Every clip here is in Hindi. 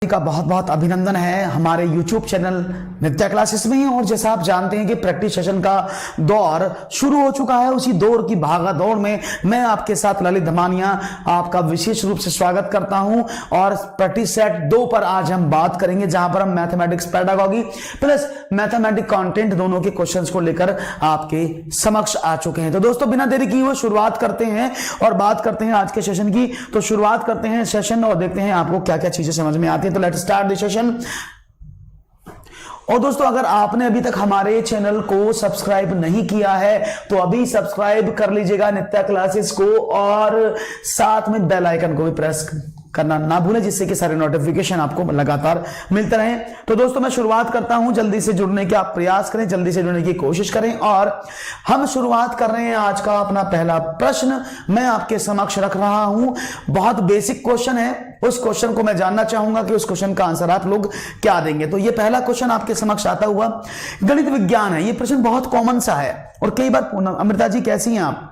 का बहुत बहुत अभिनंदन है हमारे YouTube चैनल नित्या क्लासेस में। और जैसा आप जानते हैं कि प्रैक्टिस सेशन का दौर शुरू हो चुका है, उसी दौर की भागा दौड़ में मैं आपके साथ ललित धमानिया आपका विशेष रूप से स्वागत करता हूं। और प्रैक्टिस सेट 2 पर आज हम बात करेंगे, जहां पर हम mathematics pedagogy plus mathematics content दोनों के क्वेश्चंस को लेकर आपके समक्ष आ चुके हैं। तो दोस्तों बिना देरी किए हुए शुरुआत करते हैं और बात करते हैं आज के सेशन की। तो शुरुआत करते हैं सेशन और देखते हैं आपको क्या क्या चीजें समझ में आती है। तो लेट्स स्टार्ट द सेशन। और दोस्तों अगर आपने अभी तक हमारे चैनल को सब्सक्राइब नहीं किया है तो अभी सब्सक्राइब कर लीजिएगा नित्या क्लासेस को, और साथ में बेल आइकन को भी प्रेस करना ना भूलें, जिससे कि सारे नोटिफिकेशन आपको लगातार मिलते रहें। तो दोस्तों मैं शुरुआत करता हूं, जल्दी से जुड़ने के आप प्रयास करें, जल्दी से जुड़ने की कोशिश करें। और हम शुरुआत कर रहे हैं आज का अपना पहला प्रश्न मैं आपके समक्ष रख रहा हूं। बहुत बेसिक क्वेश्चन है, उस क्वेश्चन को मैं जानना चाहूंगा कि उस क्वेश्चन का आंसर आप लोग क्या देंगे। तो ये पहला क्वेश्चन आपके समक्ष आता हुआ गणित विज्ञान है। ये प्रश्न बहुत कॉमन सा है और कई बार, अमृता जी कैसी हैं आप,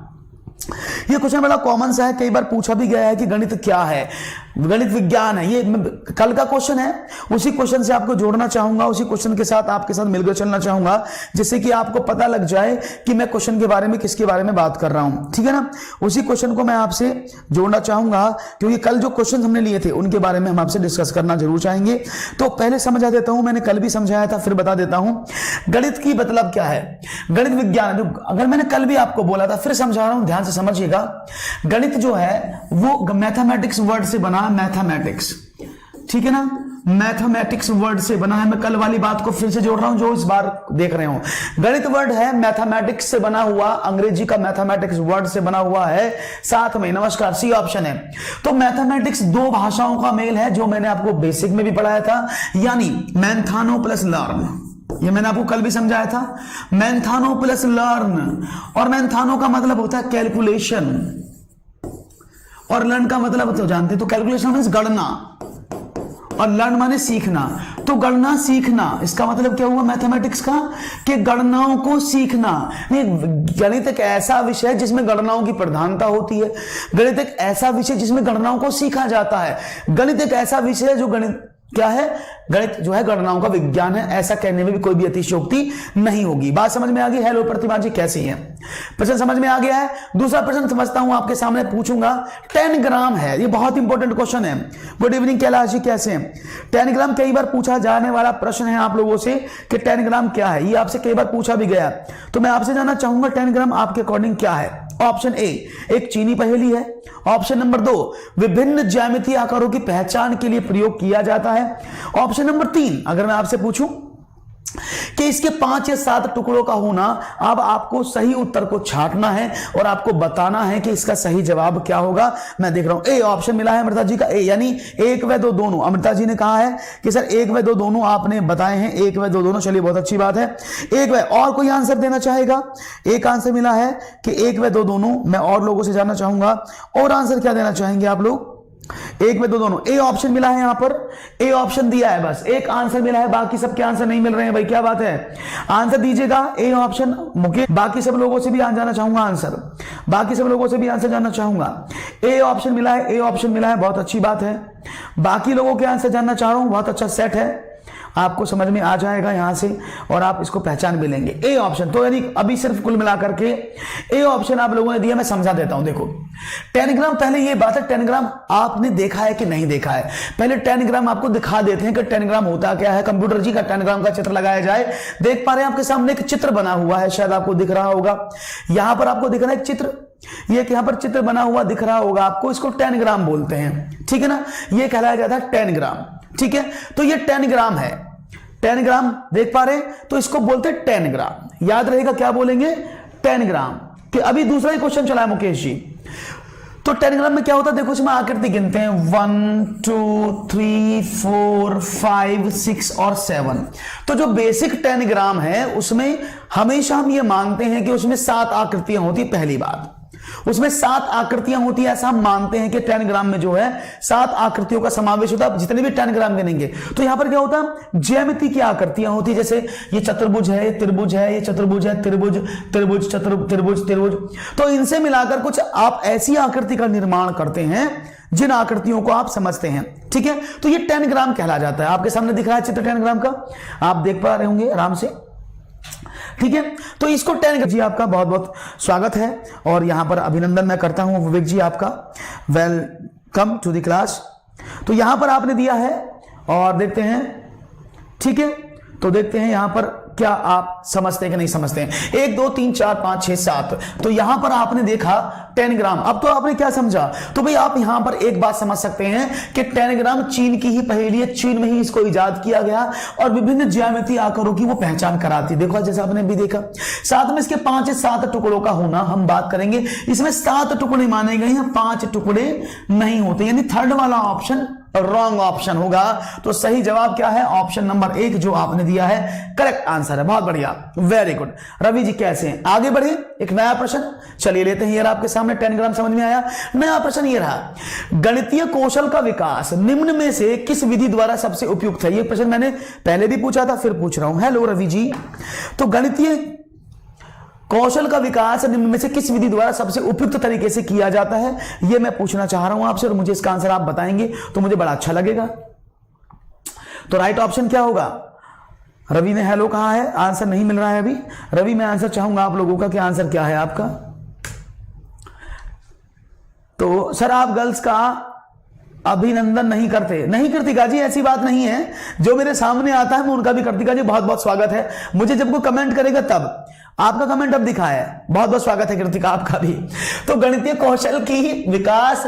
ये क्वेश्चन बड़ा कॉमन सा है, कई बार पूछा भी गया है कि गणित क्या है, गणित विज्ञान है। ये कल का क्वेश्चन है, उसी क्वेश्चन से आपको जोड़ना चाहूंगा, उसी क्वेश्चन के साथ आपके साथ मिलकर चलना चाहूंगा, जिससे कि आपको पता लग जाए कि मैं क्वेश्चन के बारे में किसके बारे में बात कर रहा हूं। ठीक है ना, उसी क्वेश्चन को मैं आपसे जोड़ना चाहूंगा, क्योंकि कल जो क्वेश्चन हमने लिए थे उनके बारे में हम आपसे डिस्कस करना जरूर चाहेंगे। तो पहले समझा देता हूं, मैंने कल भी समझाया था, फिर बता देता हूं गणित की मतलब क्या है। गणित विज्ञान जो अगर मैंने कल भी आपको बोला था, फिर समझा रहा हूं, ध्यान से समझिएगा। गणित जो है वो मैथमेटिक्स वर्ड से बना है, मैथमेटिक्स, ठीक है ना, मैथमेटिक्स वर्ड से बना है। मैं कल वाली बात को फिर से जोड़ रहा हूं जो इस बार देख रहे हो। गणित वर्ड है मैथमेटिक्स से बना हुआ, अंग्रेजी का मैथमेटिक्स वर्ड से बना हुआ है। साथ में नमस्कार सी ऑप्शन है। तो मैथमेटिक्स 2 भाषाओं का मेल है, जो मैंने आपको बेसिक में भी पढ़ाया था, यानी मैंथानो प्लस लर्न। ये मैंने आपको कल भी समझाया था, मैंथानो प्लस लर्न। और मैंथानो का मतलब होता है कैलकुलेशन, और लर्न का मतलब तो जानते, तो कैलकुलेशन मींस गणना, और लर्न माने सीखना। तो गणना सीखना, इसका मतलब क्या हुआ मैथमेटिक्स का, कि गणनाओं को सीखना। गणित एक ऐसा विषय है जिसमें गणनाओं की प्रधानता होती है। गणित एक ऐसा विषय जिसमें गणनाओं को सीखा जाता है। गणित एक ऐसा विषय है जो गणित क्या है, गणित जो है गणनाओं का विज्ञान है। ऐसा कहने में भी कोई भी अतिशयोक्ति नहीं होगी। बात समझ में आ गई। हेलो प्रतिभा जी कैसी हैं, प्रश्न समझ में आ गया है। दूसरा प्रश्न समझता हूं आपके सामने पूछूंगा। 10 ग्राम है, ये बहुत इंपॉर्टेंट क्वेश्चन है। गुड इवनिंग कैलाश जी कैसे हैं। 10 ग्राम कई बार पूछा जाने वाला प्रश्न है आप लोगों से कि 10 ग्राम क्या है, ये आपसे कई बार पूछा भी गया। तो मैं आपसे जानना चाहूंगा 10 ग्राम आपके अकॉर्डिंग क्या है। ऑप्शन ए एक चीनी पहेली है। ऑप्शन नंबर 2 विभिन्न ज्यामितीय आकारों की पहचान के लिए प्रयोग किया जाता है। ऑप्शन नंबर 3 अगर मैं आपसे पूछूं कि इसके 5 या 7 टुकड़ों का होना, अब आपको सही उत्तर को छांटना है और आपको बताना है कि इसका सही जवाब क्या होगा। मैं देख रहा हूं ए ऑप्शन मिला है अमृता जी का, ए यानी 1 व 2 दोनों। अमृता जी ने कहा है कि सर 1 व 2 दोनों आपने बताए हैं, 1 व 2 दोनों। चलिए बहुत अच्छी बात है। 1 व, और कोई आंसर देना चाहेगा। एक आंसर मिला है कि 1 व 2 दोनों। मैं और लोगों से जानना चाहूंगा और आंसर क्या देना चाहेंगे आप लोग। 1 व 2 दोनों, ए ऑप्शन मिला है यहां पर, ए ऑप्शन दिया है, बस एक आंसर मिला है, बाकी सबके आंसर नहीं मिल रहे हैं। भाई क्या बात है, आंसर दीजिएगा ए ऑप्शन। मुकेश, बाकी सब लोगों से भी जानना चाहूंगा आंसर, बाकी सब लोगों से भी आंसर जानना चाहूंगा। ए ऑप्शन मिला है, ए ऑप्शन मिला है, बहुत अच्छी बात है। बाकी लोगों के आंसर जानना चाह रहा हूं, बहुत अच्छा सेट है, आपको समझ में आ जाएगा यहां से और आप इसको पहचान भी लेंगे। ए ऑप्शन, तो यानी अभी सिर्फ कुल मिलाकर के ए ऑप्शन आप लोगों ने दिया। मैं समझा देता हूं, देखो 10 ग्राम, पहले ये बात है 10 ग्राम आपने देखा है कि नहीं देखा है। पहले 10 ग्राम आपको दिखा देते हैं कि 10 ग्राम होता क्या है। कंप्यूटर जी का 10 ग्राम का चित्र लगाया जाए। देख पा रहे हैं आपके सामने एक चित्र बना हुआ है, शायद आपको दिख रहा होगा। यहां पर आपको दिख रहा है एक चित्र, ये यहां पर चित्र बना हुआ दिख रहा होगा आपको, इसको 10 ग्राम बोलते हैं। ठीक है ना, ये कहलाया जाता है 10 ग्राम। ठीक है, तो ये 10 ग्राम है। 10 ग्राम देख पा रहे हैं, तो इसको बोलते हैं 10 ग्राम। याद रहेगा क्या बोलेंगे, 10 ग्राम। कि अभी दूसरा ही क्वेश्चन चला है मुकेश जी। तो 10 ग्राम में क्या होता है, देखो इसमें आकृति गिनते हैं 1 2 3 4 5 6 और 7। तो जो बेसिक 10 ग्राम है उसमें हमेशा हम ये मानते हैं कि उसमें 7 आकृतियां होती। पहली बात उसमें 7 आकृतियां होती है, ऐसा हम मानते हैं कि 10 ग्राम में जो है 7 आकृतियों का समावेश होता है, जितने भी 10 ग्राम गिनेंगे। तो यहां पर क्या होता है, ज्यामिति की आकृतियां होती है, जैसे ये चतुर्भुज है, ये त्रिभुज है, ये चतुर्भुज है, त्रिभुज त्रिभुज त्रिभुज त्रिभुज। तो इनसे मिलाकर कुछ आप ऐसी आकृति का निर्माण करते हैं जिन आकृतियों को आप समझते हैं, ठीक है। तो ये 10 ग्राम कहला जाता है। आपके सामने दिख रहा है चित्र 10 ग्राम का, आप देख पा रहे होंगे आराम से, ठीक है। तो इसको 10 जी आपका बहुत बहुत स्वागत है और यहां पर अभिनंदन मैं करता हूं विवेक जी आपका, वेलकम टू द क्लास। तो यहां पर आपने दिया है और देखते हैं, ठीक है। तो देखते हैं यहां पर क्या आप समझते हैं कि नहीं समझते हैं। 1 2 3 4 5 6 7, तो यहां पर आपने देखा 10 ग्राम। अब तो आपने क्या समझा, तो भाई आप यहां पर एक बात समझ सकते हैं कि 10 ग्राम चीन की ही पहेली है, चीन में ही इसको इजाद किया गया और विभिन्न ज्यामितीय आकारों की वो पहचान कराती। देखो जैसे आपने भी देखा, साथ में इसके 5 से 7 टुकड़ों का होना हम बात करेंगे। इसमें 7 टुकड़े माने गए हैं, 5 टुकड़े नहीं होते, यानी थर्ड वाला ऑप्शन रॉन्ग ऑप्शन होगा। तो सही जवाब क्या है, ऑप्शन नंबर 1 जो आपने दिया है करेक्ट आंसर है। बहुत बढ़िया, वेरी गुड। रवि जी कैसे हैं, आगे बढ़े, एक नया प्रश्न चलिए लेते हैं। ये आपके सामने 10 ग्राम समझ में आया। नया प्रश्न ये रहा, गणितीय कौशल का विकास निम्न में से किस विधि द्वारा सबसे उपयुक्त है। ये प्रश्न मैंने पहले भी पूछा था, फिर पूछ रहा हूं। हेलो रवि जी, तो गणितीय कौशल का विकास निम्न में से किस विधि द्वारा सबसे उपयुक्त तरीके से किया जाता है, यह मैं पूछना चाह रहा हूं आपसे और मुझे इसका आंसर आप बताएंगे तो मुझे बड़ा अच्छा लगेगा। तो राइट ऑप्शन क्या होगा, रवि ने हेलो कहा है, आंसर नहीं मिल रहा है अभी। रवि मैं आंसर चाहूंगा आप लोगों का कि आंसर क्या है आपका। तो सर आप गर्ल्स का अभिनंदन नहीं करते, नहीं कृतिका जी ऐसी बात नहीं है, जो मेरे सामने आता है मैं उनका भी कृतिका जी बहुत बहुत स्वागत है। मुझे जब कोई कमेंट करेगा तब, आपका कमेंट अब दिखा है, बहुत बहुत स्वागत है कृतिका आपका भी। तो गणितीय कौशल की विकास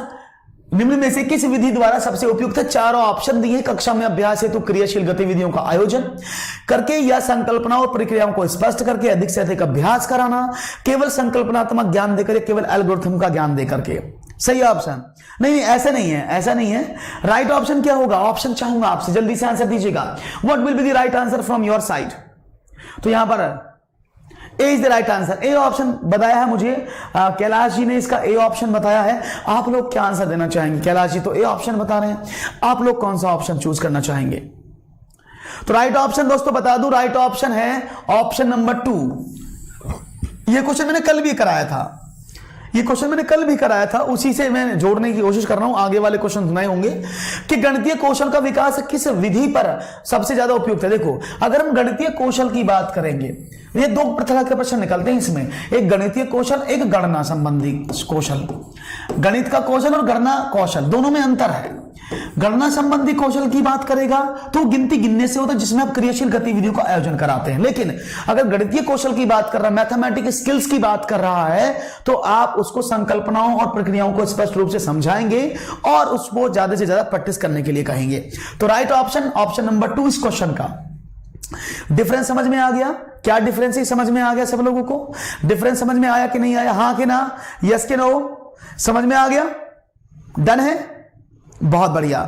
निम्न में से किस विधि द्वारा सबसे उपयुक्त है। चारों ऑप्शन दिए, कक्षा में अभ्यास हेतु क्रियाशील गतिविधियों का आयोजन करके या संकल्पना और प्रक्रियाओं को स्पष्ट करके अधिक से अधिक अभ्यास कराना, केवल संकल्पनात्मक ज्ञान देकर, केवल एल्गोरिथम का ज्ञान देकर के। सही ऑप्शन नहीं, ऐसा नहीं है, ऐसा नहीं है। राइट ऑप्शन क्या होगा, ऑप्शन चाहूंगा आपसे, जल्दी से आंसर दीजिएगा। What will be the right answer from your side. तो यहां पर A is the right answer, A option बताया है मुझे, कैलाश जी ने इसका ए ऑप्शन बताया है। आप लोग क्या आंसर देना चाहेंगे, कैलाश जी तो ए ऑप्शन बता रहे हैं, आप लोग कौन सा ऑप्शन चूज करना चाहेंगे। तो राइट ऑप्शन दोस्तों बता दूं, राइट ऑप्शन है ऑप्शन नंबर 2। ये क्वेश्चन मैंने कल भी कराया था, ये क्वेश्चन मैंने कल भी कराया था, उसी से मैं जोड़ने की कोशिश कर रहा हूं, आगे वाले क्वेश्चन नए होंगे कि गणितीय कौशल का विकास किस विधि पर सबसे ज्यादा उपयुक्त है। देखो अगर हम गणितीय कौशल की बात करेंगे, ये 2 तरह के प्रश्न निकलते हैं इसमें, एक गणितीय कौशल, एक गणना संबंधी कौशल। गणित का कौशल और गणना कौशल दोनों में अंतर है। गणना संबंधी कौशल की बात करेगा तो गिनती गिनने से होता है, जिसमें आप क्रियाशील गतिविधियों का आयोजन कराते हैं। लेकिन अगर गणितीय कौशल की बात कर रहा है, मैथमेटिक्स स्किल्स की बात कर रहा है, तो आप उसको संकल्पनाओं और प्रक्रियाओं को स्पष्ट रूप से समझाएंगे और उसको ज्यादा से ज्यादा प्रैक्टिस करने के लिए कहेंगे। तो राइट ऑप्शन ऑप्शन नंबर 2 इस क्वेश्चन का। डिफरेंस समझ में आ गया, क्या डिफरेंस ही समझ में आ गया सब लोगों को, डिफरेंस समझ में आया कि नहीं आया, हां कि ना, यस कि नो, समझ में आ गया, डन है, बहुत बढ़िया,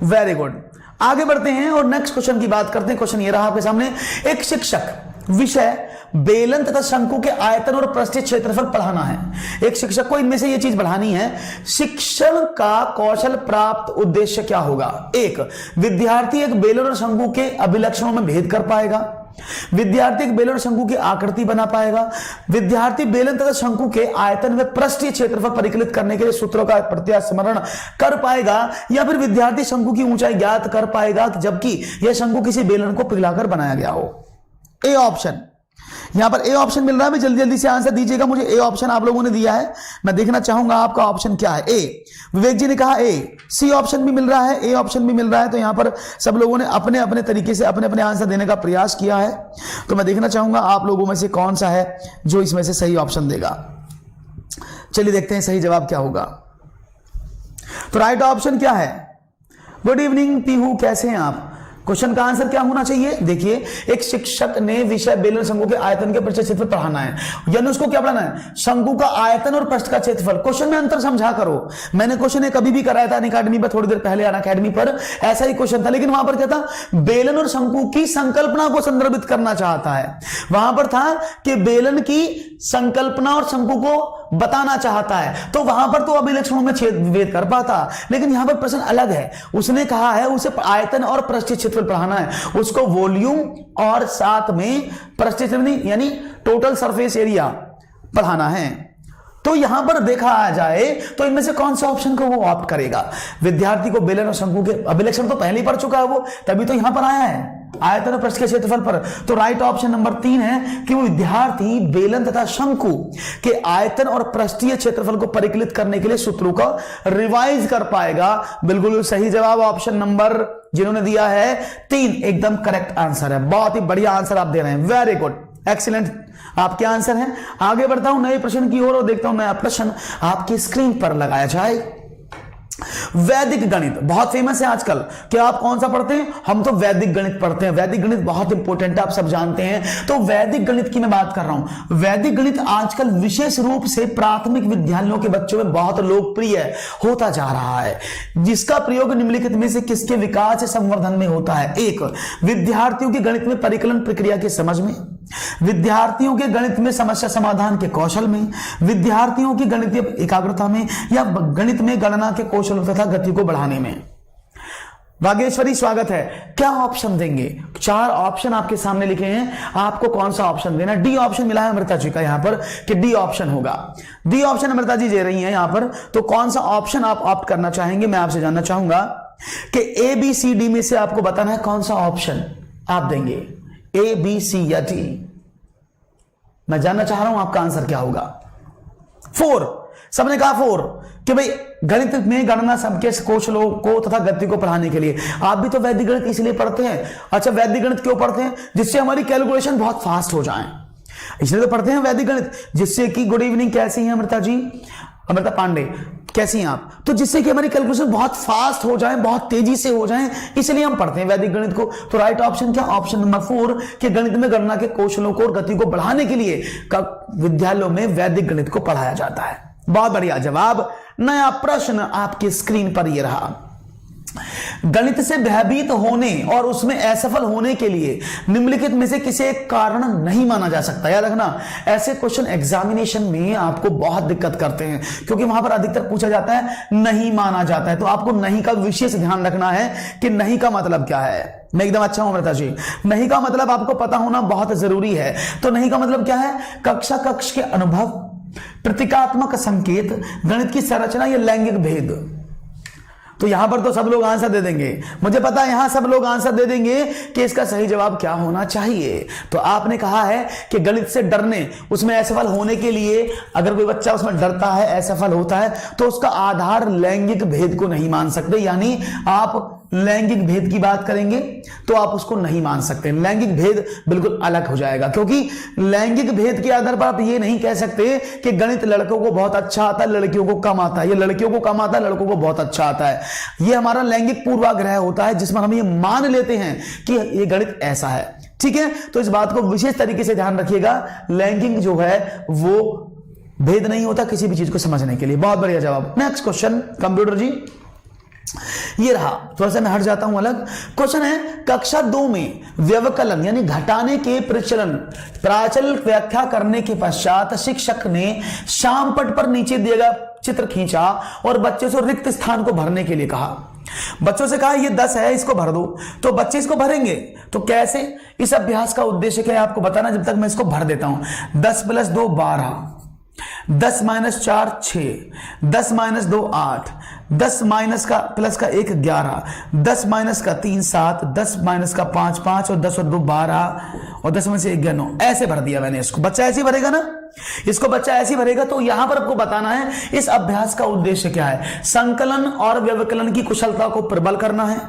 वेरी गुड। आगे बढ़ते हैं और नेक्स्ट क्वेश्चन की बात करते हैं। क्वेश्चन ये रहा आपके सामने, एक शिक्षक विषय बेलन तथा शंकु के आयतन और पृष्ठीय क्षेत्रफल पढ़ाना है। एक शिक्षक को इनमें से ये चीज बढ़ानी है। शिक्षण का कौशल प्राप्त उद्देश्य क्या होगा। 1, विद्यार्थी एक बेलन और शंकु के अभिलक्षणों में भेद कर पाएगा, विद्यार्थी एक बेलन और शंकु की आकृति बना पाएगा, विद्यार्थी बेलन तथा शंकु के आयतन में पृष्ठीय क्षेत्रफल परिकलित करने के लिए सूत्रों का प्रत्यास्मरण कर पाएगा, या फिर विद्यार्थी शंकु की ऊंचाई ज्ञात कर पाएगा जबकि यह शंकु किसी बेलन को पिघलाकर बनाया गया हो। ए ऑप्शन, यहां पर ए ऑप्शन मिल रहा है, जल्दी जल्दी से आंसर दीजिएगा मुझे। ए ऑप्शन आप लोगों ने दिया है, मैं देखना चाहूंगा आपका ऑप्शन क्या है। ए, विवेक जी ने कहा ए, सी ऑप्शन भी मिल रहा है, ए ऑप्शन भी मिल रहा है। तो यहां पर सब लोगों ने अपने अपने तरीके से अपने अपने आंसर देने का प्रयास किया है। तो मैं देखना चाहूंगा आप लोगों में से कौन सा है जो इसमें से सही ऑप्शन देगा। चलिए देखते हैं सही जवाब क्या होगा। तो राइट ऑप्शन क्या है। गुड इवनिंग पीहू, कैसे हैं आप। क्वेश्चन का आंसर क्या होना चाहिए, देखिए एक शिक्षक ने विषय बेलन शंकु के आयतन के पृष्ठ क्षेत्रफल पढ़ाना है, यानी उसको क्या पढ़ाना है, शंकु का आयतन और पृष्ठ का क्षेत्रफल। क्वेश्चन में अंतर समझा करो, मैंने क्वेश्चन कभी भी कराया था अनअकैडमी पर, थोड़ी देर पहले अनअकैडमी पर ऐसा ही क्वेश्चन था, लेकिन वहां पर क्या था, बेलन और शंकु की संकल्पना को संदर्भित करना चाहता है। वहां पर था कि बेलन की संकल्पना और शंकु को बताना चाहता है तो वहां पर तो अभिलक्षणों में भेद कर पाता, लेकिन यहां पर प्रश्न अलग है। उसने कहा है उसे आयतन और पृष्ठीय क्षेत्रफल पढ़ाना है, उसको वॉल्यूम और साथ में पृष्ठीय क्षेत्रफल यानी टोटल सरफेस एरिया पढ़ाना है। तो यहां पर देखा जाए तो इनमें से कौन सा ऑप्शन को वो ऑप्ट करेगा? विद्यार्थी को बेलन और शंकु के अभिलक्षण तो पहले ही पढ़ चुका है वो, तभी तो यहां पर आया है आयतन और पृष्ठ के क्षेत्रफल पर। तो राइट ऑप्शन नंबर 3 है कि वो विद्यार्थी बेलन तथा शंकु के आयतन और पृष्ठीय क्षेत्रफल को परिकलित करने के लिए सूत्रों का रिवाइज कर पाएगा। बिल्कुल सही जवाब ऑप्शन नंबर जिन्होंने दिया है 3 एकदम करेक्ट आंसर है। बहुत ही बढ़िया आंसर आप दे रहे हैं, वेरी गुड, एक्सीलेंट आपके आंसर हैं। आगे बढ़ता हूं नए प्रश्न की ओर और देखता हूं नया प्रश्न आपकी स्क्रीन पर लगाया जाए। वैदिक गणित बहुत फेमस है आजकल। क्या आप कौन सा पढ़ते हैं? हम तो वैदिक गणित पढ़ते हैं। वैदिक गणित बहुत इंपॉर्टेंट है, आप सब जानते हैं। तो वैदिक गणित की मैं बात कर रहा हूं। वैदिक गणित आजकल विशेष रूप से प्राथमिक विद्यालयों के बच्चों में बहुत लोकप्रिय होता जा रहा है, जिसका प्रयोग निम्नलिखित में से किसके विकास संवर्धन में होता है? 1 विद्यार्थियों के गणित में परिकलन प्रक्रिया की समझ में, विद्यार्थियों के गणित में समस्या समाधान के कौशल में, विद्यार्थियों की गणितीय एकाग्रता में, या गणित में गणना के कौशल तथा गति को बढ़ाने में। वागेश्वरी स्वागत है। क्या ऑप्शन देंगे? 4 ऑप्शन आपके सामने लिखे हैं, आपको कौन सा ऑप्शन देना? डी ऑप्शन मिला है अमृता जी का यहां पर कि डी ऑप्शन होगा। डी ऑप्शन अमृता जी दे रही हैं यहां पर, तो कौन सा ऑप्शन आप ऑप्ट करना चाहेंगे? मैं आपसे जानना चाहूंगा कि ए बी सी डी में से आपको बताना है कौन सा ऑप्शन आप देंगे, ए बी सी या डी। मैं जानना चाह रहा हूं आपका आंसर क्या होगा। 4 सबने कहा 4 कि भाई गणित में गणना सबके कौशलों को तथा गति को पढ़ाने के लिए। आप भी तो वैदिक गणित इसलिए पढ़ते हैं। अच्छा, वैदिक गणित क्यों पढ़ते हैं? जिससे हमारी कैलकुलेशन बहुत फास्ट हो जाए, इसलिए तो पढ़ते हैं वैदिक गणित। जिससे कि गुड इवनिंग, कैसी हैं अमृता जी? अमृता पांडे कैसी हैं आप? तो जिससे कि हमारी कैलकुलेशन बहुत फास्ट हो जाए, बहुत तेजी से हो जाए, इसलिए हम पढ़ते हैं वैदिक गणित को। तो राइट ऑप्शन क्या? ऑप्शन नंबर 4 कि गणित में गणना के कौशलों को और गति को बढ़ाने के लिए विद्यालयों में वैदिक गणित को पढ़ाया जाता है। बहुत बढ़िया जवाब। नया प्रश्न आपकी स्क्रीन पर यह रहा। गणित से भयभीत होने और उसमें असफल होने के लिए निम्नलिखित में से किसी एक कारण नहीं माना जा सकता। याद रखना, ऐसे क्वेश्चन एग्जामिनेशन में आपको बहुत दिक्कत करते हैं, क्योंकि वहां पर अधिकतर पूछा जाता है नहीं माना जाता है। तो आपको नहीं का विशेष ध्यान रखना है कि नहीं का मतलब क्या है। मैं एकदम अच्छा हूं अमृता जी। नहीं का मतलब आपको पता होना बहुत जरूरी है। तो नहीं का मतलब क्या है? कक्षा कक्ष के अनुभव, प्रतीकात्मक संकेत, गणित की संरचना या लैंगिक भेद। तो यहां पर तो सब लोग आंसर दे देंगे, मुझे पता है यहां सब लोग आंसर दे देंगे कि इसका सही जवाब क्या होना चाहिए। तो आपने कहा है कि गणित से डरने, उसमें असफल होने के लिए अगर कोई बच्चा उसमें डरता है, असफल होता है, तो उसका आधार लैंगिक भेद को नहीं मान सकते। यानी आप लैंगिक भेद की बात करेंगे तो आप उसको नहीं मान सकते। लैंगिक भेद बिल्कुल अलग हो जाएगा, क्योंकि लैंगिक भेद के आधार पर आप ये नहीं कह सकते कि गणित लड़कों को बहुत अच्छा आता है, लड़कियों को कम आता है, या लड़कियों को कम आता है, लड़कों को बहुत अच्छा आता है। ये हमारा लैंगिक पूर्वाग्रह होता है, जिसमें हम ये मान लेते हैं कि ये गणित ऐसा है। ठीक है, तो इस बात को विशेष तरीके से ध्यान रखिएगा। लैंगिक जो है वो भेद नहीं होता किसी भी चीज को समझने के लिए। बहुत बढ़िया जवाब। नेक्स्ट क्वेश्चन कंप्यूटर जी, ये रहा। थोड़ा सा मैं हट जाता हूं अलग। क्वेश्चन है कक्षा 2 में व्यवकलन यानी घटाने के प्राचल व्याख्या करने के पश्चात शिक्षक ने श्याम पट पर नीचे दिए गया चित्र खींचा और बच्चे से रिक्त स्थान को भरने के लिए कहा। बच्चों से कहा ये 10 है, इसको भर दो। तो बच्चे इसको भरेंगे। तो कैसे? इस अभ्यास का उद्देश्य क्या है आपको बताना, जब तक मैं इसको भर देता हूं। 10 + 2 12, 10 - 4 6, 10 - 2 8, 10 - का प्लस का 1 11, 10 - का 3 7, 10 - का 5 5 और 10 और 2 12 और 10 में से 1 9। ऐसे भर दिया मैंने इसको। बच्चा ऐसे भरेगा ना, इसको बच्चा ऐसे भरेगा। तो यहां पर आपको बताना है इस अभ्यास का उद्देश्य क्या है। संकलन और व्यवकलन की कुशलता को प्रबल करना है।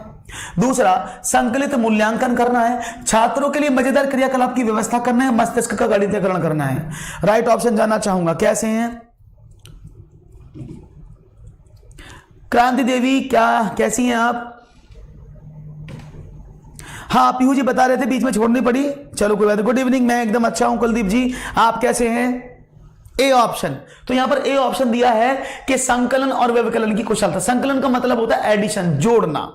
दूसरा, संकलित मूल्यांकन करना है। छात्रों के लिए मजेदार क्रियाकलाप की व्यवस्था करना है। मस्तिष्क का गणितीकरण करना है। राइट ऑप्शन जानना चाहूंगा, कैसे हैं क्रांति देवी? कैसी हैं आप? हाँ, पीहू जी बता रहे थे, बीच में छोड़नी पड़ी। चलो कोई बात नहीं। गुड इवनिंग, मैं एकदम अच्छा हूं। कुलदीप जी आप कैसे हैं? A option. तो यहां पर ए ऑप्शन दिया है कि संकलन और व्यवकलन की कुशलता। संकलन का मतलब होता है एडिशन, जोड़ना,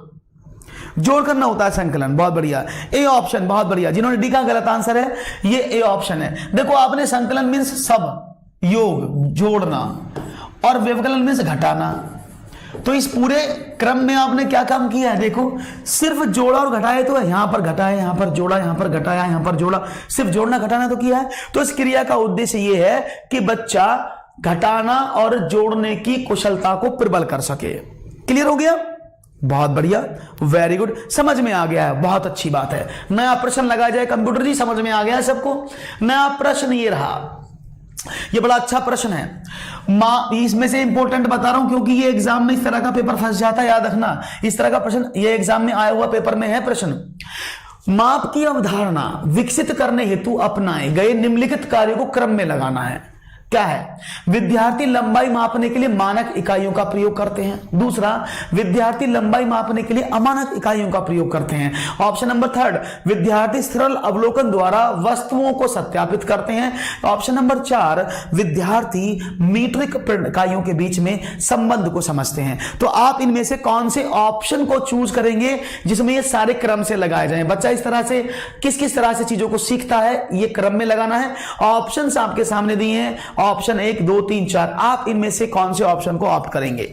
जोड़ करना होता है संकलन। बहुत बढ़िया, ए ऑप्शन, बहुत बढ़िया। जिन्होंने डी का गलत आंसर है, ये ए ऑप्शन है। देखो आपने संकलन मींस सब, योग जोड़ना, और व्यवकलन में से घटाना। तो इस पूरे क्रम में आपने क्या काम किया है, देखो सिर्फ जोड़ा और घटाया, तो यहां पर घटाया, यहां पर जोड़ा, यहां पर घटाया, यहां पर जोड़ा, सिर्फ जोड़ना घटाना तो किया है। तो इस क्रिया का उद्देश्य यह है कि बच्चा घटाना और जोड़ने की कुशलता को प्रबल कर सके। क्लियर हो गया? बहुत बढ़िया, वेरी गुड, समझ में आ गया है, बहुत अच्छी बात है। नया प्रश्न लगाया जाए कंप्यूटर जी, समझ में आ गया है सबको? नया प्रश्न ये रहा, ये बड़ा अच्छा प्रश्न है। इसमें से इंपॉर्टेंट बता रहा हूं क्योंकि ये एग्जाम में इस तरह का पेपर फंस जाता है, याद रखना। इस तरह का प्रश्न ये एग्जाम में आया हुआ पेपर में है प्रश्न। माप की अवधारणा विकसित करने हेतु अपनाए गए निम्नलिखित कार्यों को क्रम में लगाना है। क्या है? विद्यार्थी लंबाई मापने के लिए मानक इकाइयों का प्रयोग करते हैं। दूसरा, विद्यार्थी लंबाई मापने के लिए अमानक इकाइयों का प्रयोग करते हैं। ऑप्शन नंबर थर्ड, विद्यार्थी सरल अवलोकन द्वारा वस्तुओं को सत्यापित करते हैं। ऑप्शन नंबर चार, विद्यार्थी मीट्रिक इकाइयों के बीच में संबंध को समझते हैं। तो आप इनमें से कौन से ऑप्शन को चूज करेंगे जिसमें ये सारे क्रम से लगाए जाएं? बच्चा इस तरह से किस किस तरह से चीजों को सीखता है, ये क्रम में लगाना है। ऑप्शंस आपके सामने दिए हैं, ऑप्शन 1 2 3 4। आप इनमें से कौन से ऑप्शन को ऑप्ट करेंगे?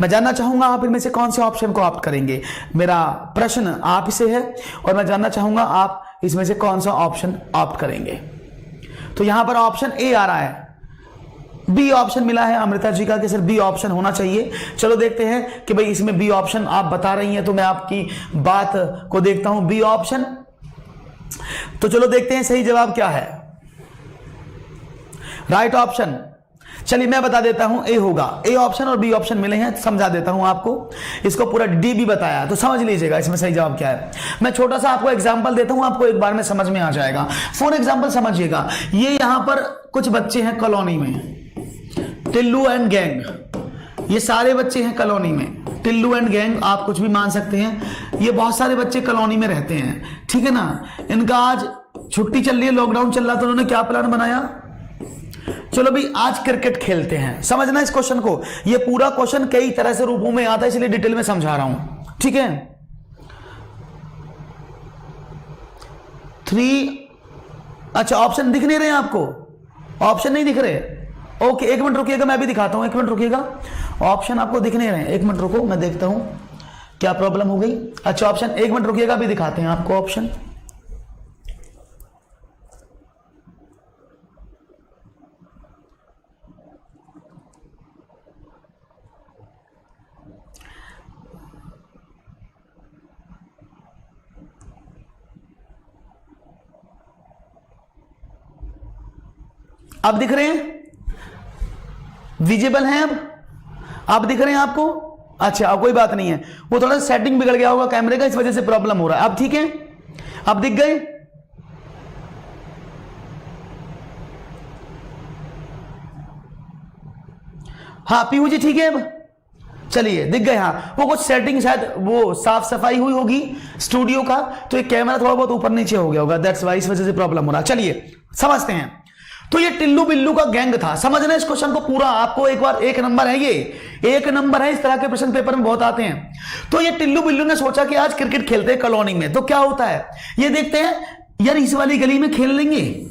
मैं जानना चाहूंगा आप इनमें से कौन से ऑप्शन को ऑप्ट करेंगे। मेरा प्रश्न आप से है और मैं जानना चाहूंगा आप इसमें से कौन सा ऑप्शन ऑप्ट करेंगे। तो यहां पर ऑप्शन ए आ रहा है, बी ऑप्शन मिला है अमृता जी का कि सर बी ऑप्शन होना चाहिए। चलो देखते हैं कि भाई इसमें बी ऑप्शन आप बता रही हैं, तो मैं आपकी बात को देखता हूं। बी ऑप्शन, तो चलो देखते हैं सही जवाब क्या है। राइट ऑप्शन, चलिए मैं बता देता हूं, ए होगा। ए ऑप्शन और बी ऑप्शन मिले हैं, समझा देता हूं आपको। इसको पूरा डी भी बताया, तो समझ लीजिएगा इसमें सही जवाब क्या है। मैं छोटा सा आपको एग्जांपल देता हूं, आपको एक बार में समझ में आ जाएगा। फॉर एग्जांपल समझिएगा, ये यहां पर कुछ बच्चे हैं कॉलोनी में, टिल्लू एंड गैंग। ये सारे बच्चे हैं कॉलोनी में, टिल्लू एंड गैंग आप कुछ भी मान सकते हैं। ये बहुत सारे बच्चे कॉलोनी में रहते हैं, ठीक है ना। इनका आज छुट्टी चल रही है, लॉकडाउन चल रहा, तो उन्होंने क्या प्लान बनाया, चलो भाई आज क्रिकेट खेलते हैं। समझना इस क्वेश्चन को, ये पूरा क्वेश्चन कई तरह से रूपों में आता है, इसलिए डिटेल में समझा रहा हूं, ठीक है। 3, अच्छा ऑप्शन दिख नहीं रहे हैं आपको, ऑप्शन नहीं दिख रहे, ओके एक मिनट रुकिएगा, मैं भी दिखाता हूं, एक मिनट रुकिएगा। ऑप्शन आपको दिख नहीं रहे हैं, एक मिनट रुको, मैं देखता हूं क्या प्रॉब्लम हो गई। अच्छा ऑप्शन, एक मिनट रुकिएगा, अभी दिखाते हैं आपको ऑप्शन। अब दिख रहे हैं, विजिबल हैं अब, आप दिख रहे हैं आपको? अच्छा अब कोई बात नहीं है, वो थोड़ा सा सेटिंग बिगड़ गया होगा कैमरे का, इस वजह से प्रॉब्लम हो रहा है। अब ठीक है, अब दिख गए? हाँ पीहू जी ठीक है, अब चलिए दिख गए। हाँ वो कुछ सेटिंग शायद वो साफ सफाई हुई होगी स्टूडियो का, तो ये कैमरा थोड़ा बहुत ऊपर नीचे हो गया होगा, दैट्स वाई, इस वजह से प्रॉब्लम हो रहा है। चलिए समझते हैं। तो ये टिल्लू बिल्लू का गैंग था, समझना इस क्वेश्चन को पूरा, आपको एक बार, एक नंबर है, ये एक नंबर है, इस तरह के प्रश्न पेपर में बहुत आते हैं। तो ये टिल्लू बिल्लू ने सोचा कि आज क्रिकेट खेलते हैं कॉलोनी में, तो क्या होता है ये देखते हैं, यार इस वाली गली में खेल लेंगे,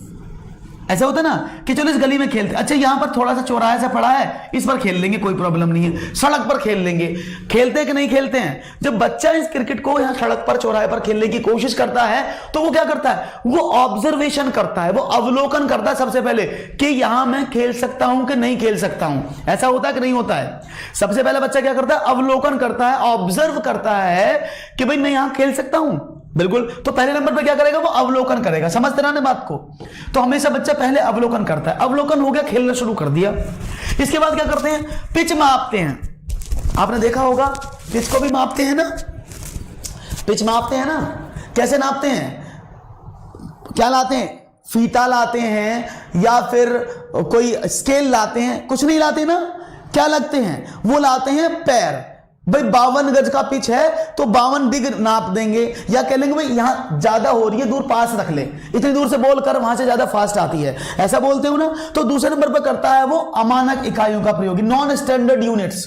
ऐसा होता है ना कि चलो इस गली में खेलते, अच्छा यहां पर थोड़ा सा चौराहा सा पड़ा है, इस पर खेल लेंगे, कोई प्रॉब्लम नहीं है, सड़क पर खेल लेंगे। खेलते हैं कि नहीं खेलते हैं? जब बच्चा इस क्रिकेट को यहां सड़क पर चौराहे पर खेलने की कोशिश करता है, तो वो क्या करता है, वो ऑब्जर्वेशन करता है, वो अवलोकन करता है सबसे पहले कि यहां मैं खेल सकता हूं कि नहीं खेल सकता हूं। ऐसा होता है कि नहीं होता है? सबसे पहले बच्चा क्या करता है, अवलोकन करता है, ऑब्जर्व करता है कि भाई मैं यहां खेल सकता हूं, बिल्कुल। तो पहले नंबर पर क्या करेगा, वो अवलोकन करेगा, समझते ना बात को। तो हमेशा बच्चा पहले अवलोकन करता है, अवलोकन हो गया, खेलना शुरू कर दिया। इसके बाद क्या करते हैं, पिच मापते हैं। आपने देखा होगा पिच को भी मापते हैं ना, पिच मापते हैं ना, कैसे नापते हैं, क्या लाते हैं, फीता लाते हैं या फिर कोई स्केल लाते हैं, कुछ नहीं लाते ना, क्या लगते हैं, वो लाते हैं पैर। भाई 52 गज का पिच है तो 52 डिग नाप देंगे, या कह लेंगे भाई यहां ज्यादा हो रही है, दूर पास रख ले, इतनी दूर से बॉल कर, वहां से ज्यादा फास्ट आती है, ऐसा बोलते हो ना। तो दूसरे नंबर पर करता है वो अमानक इकाइयों का प्रयोग, नॉन स्टैंडर्ड यूनिट्स।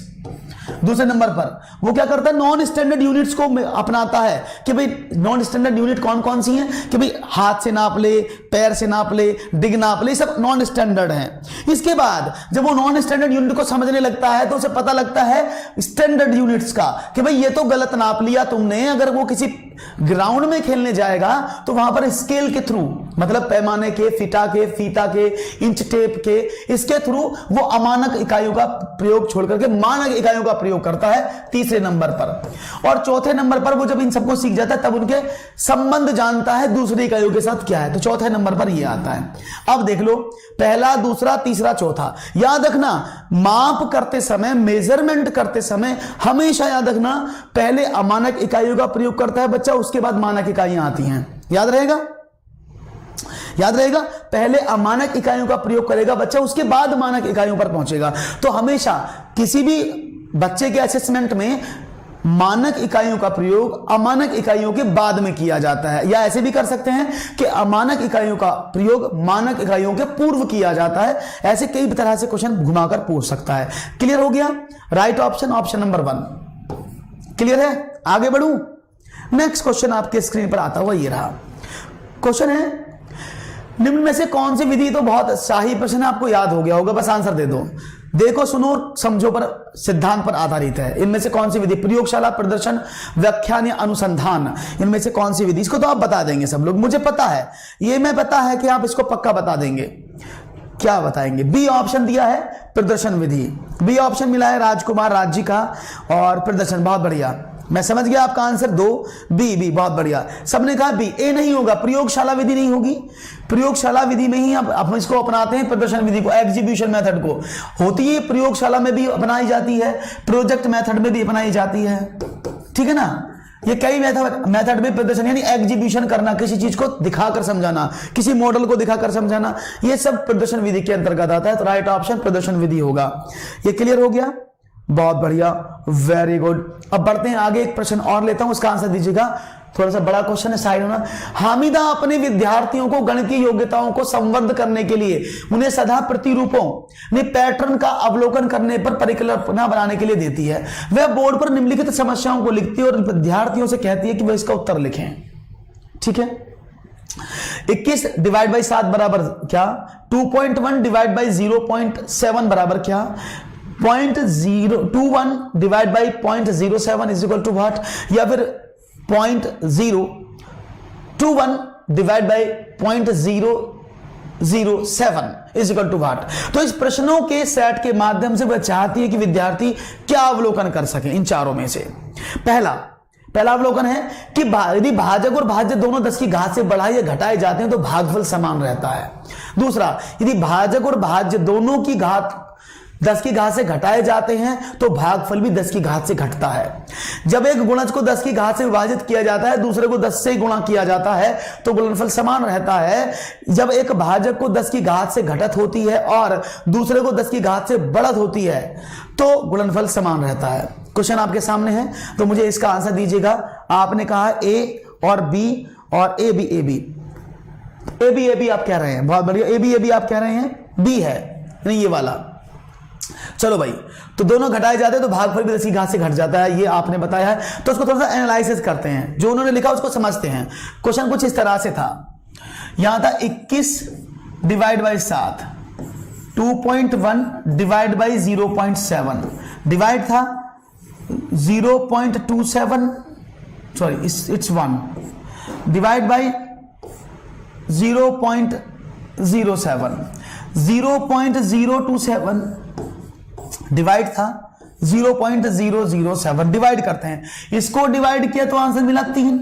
दूसरे नंबर पर वो क्या करता है, नॉन स्टैंडर्ड यूनिट्स को अपनाता है कि भाई नॉन स्टैंडर्ड यूनिट कौन कौन सी हैं कि भाई हाथ से नाप ले, पैर से नाप ले, डिग नाप ले, सब नॉन स्टैंडर्ड हैं। इसके बाद जब वो नॉन स्टैंडर्ड यूनिट को समझने लगता है तो उसे पता लगता है स्टैंडर्ड यूनिट्स का कि भाई ये तो गलत नाप लिया तुमने। अगर वो किसी ग्राउंड में खेलने जाएगा तो वहां पर स्केल के थ्रू, मतलब पैमाने के, फीता के, इंच टेप के, इसके थ्रू वो अमानक इकाइयों का प्रयोग छोड़ करके मानक इकाइयों का प्रयोग करता है तीसरे नंबर पर। और चौथे नंबर पर वो जब इन सबको सीख जाता है तब उनके संबंध जानता है दूसरी इकाइयों के साथ क्या है। तो चौथे नंबर पर ये आता है। अब देख लो, पहला, दूसरा, तीसरा, चौथा। याद रखना, माप करते समय, मेजरमेंट करते समय हमेशा याद रखना पहले अमानक इकाइयों का प्रयोग करता है बच्चा, उसके बाद मानक इकाइयां आती हैं। याद रहेगा, याद रहेगा, पहले अमानक इकाइयों का प्रयोग करेगा बच्चा, उसके बाद मानक इकाइयों पर पहुंचेगा। तो हमेशा किसी भी बच्चे के असेसमेंट में मानक इकाइयों का प्रयोग अमानक इकाइयों के बाद में किया जाता है, या ऐसे भी कर सकते हैं कि अमानक इकाइयों का प्रयोग मानक इकाइयों के पूर्व किया जाता है। ऐसे कई तरह से क्वेश्चन घुमाकर पूछ सकता है। क्लियर हो गया? Right option, option number 1 clear है। आगे बढ़ूं, नेक्स्ट क्वेश्चन आपके स्क्रीन पर आता हुआ ये रहा। क्वेश्चन है, निम्न में से कौन सी विधि, तो बहुत शाही प्रश्न है, आपको याद हो गया होगा, बस आंसर दे दो। देखो, सुनो, समझो पर सिद्धांत पर आधारित है। इनमें से कौन सी विधि, प्रयोगशाला, प्रदर्शन, व्याख्यान या अनुसंधान, इनमें से कौन सी विधि? इसको तो आप बता देंगे सब लोग, मुझे पता है, ये मैं पता है कि आप इसको पक्का बता देंगे। क्या बताएंगे? बी ऑप्शन दिया है, प्रदर्शन विधि। बी ऑप्शन मिला है राजकुमार राज्य का, और प्रदर्शन। बहुत बढ़िया, मैं समझ गया आपका आंसर 2, बी, बहुत बढ़िया। सबने कहा बी। ए नहीं होगा, प्रयोगशाला विधि नहीं होगी। प्रयोगशाला विधि में ही हम इसको अपनाते हैं, प्रदर्शन विधि को, एग्जीक्यूशन मेथड को। होती है प्रयोगशाला में भी अपनाई जाती है, प्रोजेक्ट मेथड में भी अपनाई जाती है, ठीक है ना। ये कई मेथड में प्रदर्शन यानी एग्जीक्यूशन करना, किसी चीज को दिखाकर समझाना, किसी मॉडल को दिखाकर समझाना, ये सब प्रदर्शन विधि के अंतर्गत आता है। तो राइट ऑप्शन प्रदर्शन विधि होगा। ये क्लियर हो गया? बहुत बढ़िया, वेरी गुड। अब बढ़ते हैं आगे, एक प्रश्न और लेता हूं, उसका आंसर दीजिएगा। थोड़ा सा बड़ा क्वेश्चन है, साइड होना। हामिदा अपने विद्यार्थियों को गणितीय योग्यताओं को संवर्ध करने के लिए उन्हें सदा प्रतिरूपों में पैटर्न का अवलोकन करने पर परिकल्पना बनाने के लिए देती है। वह बोर्ड पर निम्नलिखित समस्याओं को लिखती है और विद्यार्थियों से कहती है कि वह इसका उत्तर लिखें। ठीक है, 21 डिवाइड बाई 7 बराबर क्या? 2.1 डिवाइड बाई 0.7 बराबर क्या? 0.021 divide by 0.07 is equal to what? या फिर 0.021 divide by 0.007 is equal to what? तो इस प्रश्नों के सेट के माध्यम से वह चाहती है कि विद्यार्थी क्या अवलोकन कर सके इन चारों में से। पहला अवलोकन है कि यदि भाजक और भाज्य दोनों 10 की घात से बढ़ाए या घटाए जाते हैं तो भागफल समान रहता है। दूसरा, यदि भाजक और भाज्य दोनों की घात 10 की घात से घटाए जाते हैं तो भागफल भी 10 की घात से घटता है। जब एक गुणज को 10 की घात से विभाजित किया जाता है, दूसरे को 10 से गुणा किया जाता है तो गुणनफल समान रहता है। जब एक भाजक को 10 की घात से घटत होती है और दूसरे को 10 की घात से बढ़त होती है तो गुणनफल समान रहता है। क्वेश्चन आपके सामने है, तो मुझे इसका आंसर दीजिएगा। आपने कहा ए और बी और ए बी आप कह रहे हैं, बहुत बढ़िया। ए बी आप कह रहे हैं बी है, नहीं ये वाला। चलो भाई, तो दोनों घटाए जाते हैं तो भागफल भी 10 की घात से घट जाता है, ये आपने बताया है। तो उसको थोड़ा सा एनालिसिस करते हैं, जो उन्होंने लिखा उसको समझते हैं। क्वेश्चन कुछ इस तरह से था, यहां था 21 divide by 7, 2.1 divide by 0.7, divide था 0.27, sorry it's 1, divide by 0.07, 0.027 divide था 0.007, डिवाइड करते हैं। इसको डिवाइड किया तो आंसर मिला 3,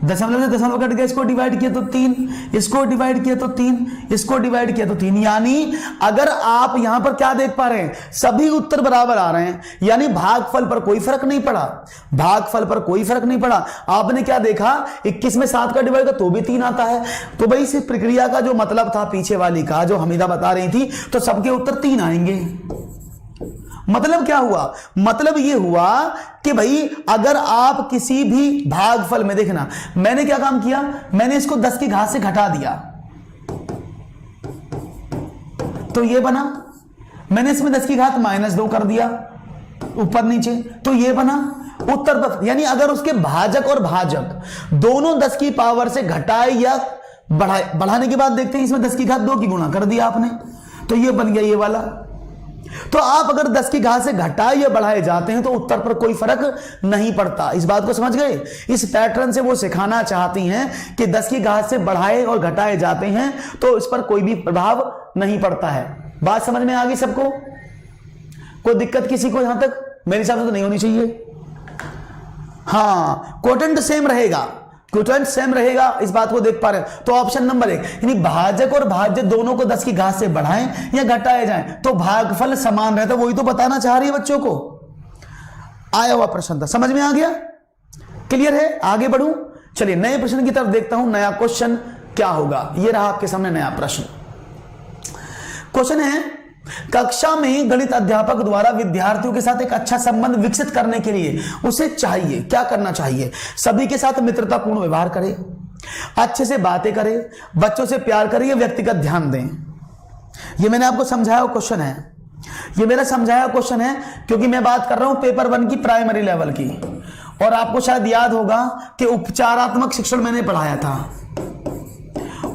दशमलव से दशमलव कट गया, इसको डिवाइड किया तो 3, इसको डिवाइड किया तो 3, इसको डिवाइड किया तो 3। यानी अगर आप यहां पर क्या देख पा रहे हैं, सभी उत्तर बराबर आ रहे हैं, यानी भागफल पर कोई फर्क नहीं पड़ा, भागफल पर कोई फर्क नहीं पड़ा। आपने क्या देखा, 21 में 7 का डिवाइड का तो भी 3 आता है। तो भाई इस प्रक्रिया का जो मतलब था पीछे वाली का, जो हमीदा बता रही थी, तो सबके उत्तर 3 आएंगे। मतलब क्या हुआ? मतलब यह हुआ कि भाई अगर आप किसी भी भागफल में, देखना मैंने क्या काम किया, मैंने इसको 10 की घात से घटा दिया तो ये बना, मैंने इसमें 10 की घात -2 कर दिया ऊपर नीचे, तो ये बना उत्तर पर, यानी अगर उसके भाजक और भाजक दोनों 10 की पावर से घटाए या बढ़ाने की बात देखते हैं, इसमें 10 की घात 2 की गुणा कर दिया आपने, तो ये बन गया ये वाला। तो आप अगर 10 की घात से घटाए या बढ़ाए जाते हैं तो उत्तर पर कोई फर्क नहीं पड़ता। इस बात को समझ गए? इस पैटर्न से वो सिखाना चाहती हैं कि 10 की घात से बढ़ाए और घटाए जाते हैं तो इस पर कोई भी प्रभाव नहीं पड़ता है। बात समझ में आ गई सबको? कोई दिक्कत किसी को? यहां तक मेरे हिसाब से तो नहीं होनी चाहिए। हाँ, क्वोटेंट सेम रहेगा, क्वोटेंट सेम रहेगा, इस बात को देख पा रहे हैं। तो ऑप्शन नंबर 1, यानी भाजक और भाज्य दोनों को 10 की घात से बढ़ाएं या घटाए जाएं तो भागफल समान रहता, वही तो बताना चाह रही है बच्चों को। आया हुआ प्रश्न था, समझ में आ गया? क्लियर है? आगे बढ़ूं? चलिए नए प्रश्न की तरफ देखता हूं, नया क्वेश्चन क्या होगा। ये रहा आपके सामने नया प्रश्न। क्वेश्चन है, कक्षा में गणित अध्यापक द्वारा विद्यार्थियों के साथ एक अच्छा संबंध विकसित करने के लिए उसे चाहिए, क्या करना चाहिए? सभी के साथ मित्रतापूर्ण व्यवहार करे, अच्छे से बातें करे, बच्चों से प्यार करे या व्यक्तिगत ध्यान दें। ये मैंने आपको समझाया क्वेश्चन है, ये मेरा समझाया क्वेश्चन है, क्योंकि मैं बात कर रहा हूं पेपर 1 की प्राइमरी लेवल की। और आपको शायद याद होगा कि उपचारात्मक शिक्षण मैंने पढ़ाया था।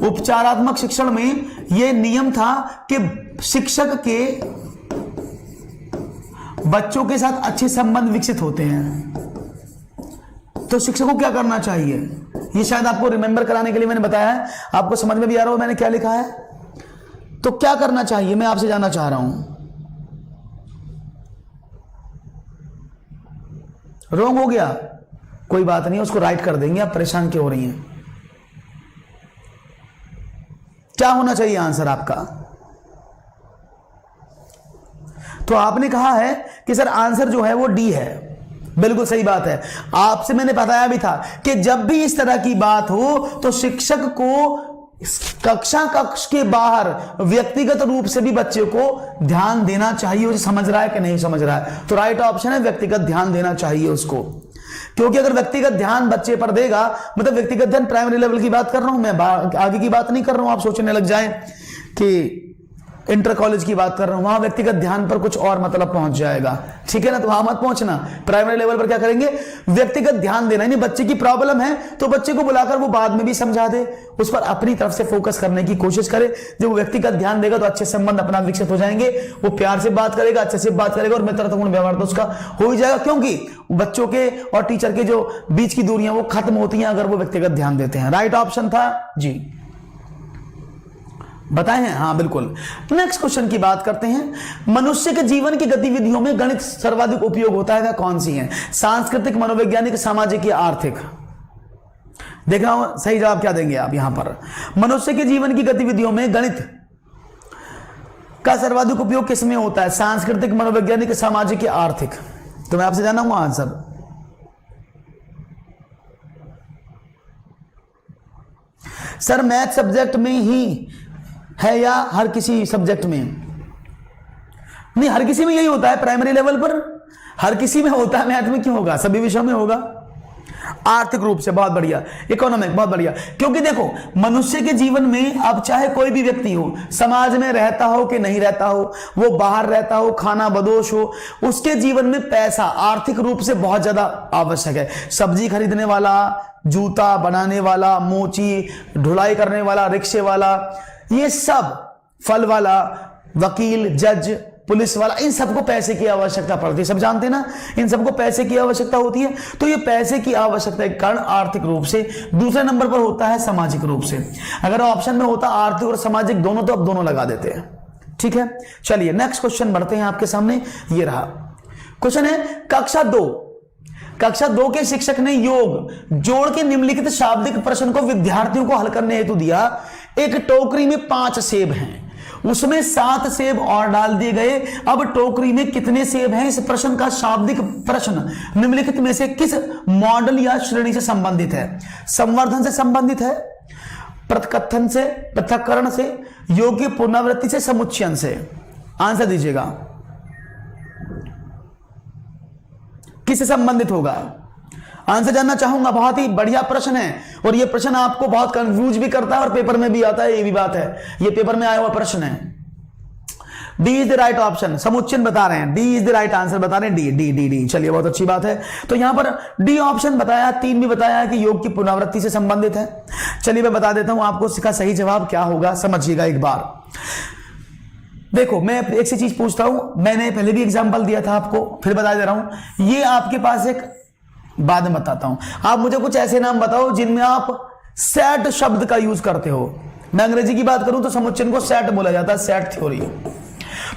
उपचारात्मक शिक्षण में यह नियम था कि शिक्षक के बच्चों के साथ अच्छे संबंध विकसित होते हैं, तो शिक्षक को क्या करना चाहिए? ये शायद आपको रिमेंबर कराने के लिए मैंने बताया है। आपको समझ में भी आ रहा हो मैंने क्या लिखा है? तो क्या करना चाहिए मैं आपसे जानना चाह रहा हूं। रॉन्ग हो गया, कोई बात नहीं, उसको राइट कर देंगे। आप परेशान क्यों हो रही हैं? क्या होना चाहिए आंसर आपका? तो आपने कहा है कि सर आंसर जो है वो डी है। बिल्कुल सही बात है। आपसे मैंने बताया भी था कि जब भी इस तरह की बात हो तो शिक्षक को कक्ष के बाहर व्यक्तिगत रूप से भी बच्चे को ध्यान देना चाहिए, उसे समझ रहा है कि नहीं समझ रहा है। तो राइट ऑप्शन है व्यक्तिगत ध्यान देना चाहिए उसको, क्योंकि अगर व्यक्तिगत ध्यान बच्चे पर देगा, मतलब व्यक्तिगत ध्यान प्राइमरी लेवल की बात कर रहा हूं मैं, आगे की बात नहीं कर रहा हूं, आप सोचने लग जाएं कि इंटर कॉलेज की बात कर रहा हूं, वहां व्यक्तिगत ध्यान पर कुछ और मतलब पहुंच जाएगा। ठीक है ना? तो वहां मत पहुंचना। प्राइमरी लेवल पर क्या करेंगे? व्यक्तिगत ध्यान देना, यानी बच्चे की प्रॉब्लम है तो बच्चे को बुलाकर वो बाद में भी समझा दे, उस पर अपनी तरफ से फोकस करने की कोशिश करे। जब वो व्यक्तिगत ध्यान देगा तो अच्छे संबंध अपना विकसित हो जाएंगे, वो प्यार से बात करेगा, अच्छे से बात करेगा और मित्रतापूर्ण व्यवहार तो उसका हो ही जाएगा, क्योंकि बच्चों के और टीचर के जो बीच की दूरियां वो खत्म होती हैं अगर वो व्यक्तिगत ध्यान देते हैं। राइट ऑप्शन था जी, बताए हैं? हाँ बिल्कुल। नेक्स्ट क्वेश्चन की बात करते हैं। मनुष्य के जीवन की गतिविधियों में गणित सर्वाधिक उपयोग होता है, वह कौन सी है? सांस्कृतिक, मनोवैज्ञानिक, सामाजिक या आर्थिक? देख रहा हूं सही जवाब क्या देंगे आप यहां पर। मनुष्य के जीवन की गतिविधियों में गणित का सर्वाधिक उपयोग किस में होता है? सांस्कृतिक, मनोवैज्ञानिक, सामाजिक या आर्थिक? तो मैं आपसे जानना हूं आंसर। सर मैथ सब्जेक्ट में ही है या हर किसी सब्जेक्ट में? नहीं, हर किसी में यही होता है। प्राइमरी लेवल पर हर किसी में होता है, मैथ में क्यों होगा? सभी विषयों में होगा। आर्थिक रूप से बहुत बढ़िया, इकोनॉमिक बहुत बढ़िया, क्योंकि देखो मनुष्य के जीवन में अब चाहे कोई भी व्यक्ति हो, समाज में रहता हो कि नहीं रहता हो, वो बाहर रहता हो, खाना बदोश हो, उसके जीवन में पैसा आर्थिक रूप से बहुत ज्यादा आवश्यक है। सब्जी खरीदने वाला, जूता बनाने वाला, मोची ढुलाई करने वाला, रिक्शे वाला, ये सब, फल वाला, वकील, जज, पुलिस वाला, इन सबको पैसे की आवश्यकता पड़ती है। सब जानते हैं ना, इन सबको पैसे की आवश्यकता होती है। तो ये पैसे की आवश्यकता के कारण आर्थिक रूप से दूसरे नंबर पर होता है सामाजिक रूप से। अगर ऑप्शन में होता आर्थिक और सामाजिक दोनों, तो अब दोनों लगा देते हैं। ठीक है, चलिए नेक्स्ट क्वेश्चन बढ़ते हैं आपके सामने। ये रहा क्वेश्चन है, कक्षा 2 के शिक्षक ने योग जोड़ के निम्नलिखित शाब्दिक प्रश्न को विद्यार्थियों को हल करने हेतु दिया। एक टोकरी में 5 सेब हैं, उसमें 7 सेब और डाल दिए गए। अब टोकरी में कितने सेब हैं? इस प्रश्न का शाब्दिक प्रश्न निम्नलिखित में से किस मॉडल या श्रेणी से संबंधित है? संवर्धन से संबंधित है, प्रकथन से, पृथक्करण से, योग की पुनरावृत्ति से, समुच्चयन से? आंसर दीजिएगा, किससे संबंधित होगा? आंसर जानना चाहूंगा। बहुत ही बढ़िया प्रश्न है और यह प्रश्न आपको बहुत कंफ्यूज भी करता है और पेपर में भी आता है, ये भी बात है, ये पेपर में आया हुआ प्रश्न है। D is the right option, समुच्चयन बता रहे हैं, D is the right answer बता रहे हैं, डी डी डी डी। चलिए बहुत अच्छी बात है। तो यहां पर डी ऑप्शन बताया, 3 भी बताया कि योग की पुनरावृत्ति से संबंधित है। चलिए मैं बता देता हूं आपको इसका सही जवाब क्या होगा, समझिएगा एक बार। देखो मैं एक सी चीज पूछता हूं, मैंने पहले भी एग्जांपल दिया था आपको, फिर बता दे रहा हूं। ये आपके पास एक, बाद में बताता हूं, आप मुझे कुछ ऐसे नाम बताओ जिनमें आप सेट शब्द का यूज करते हो। मैं अंग्रेजी की बात करूं तो समुच्चयन को सेट बोला जाता है, सेट थ्योरी।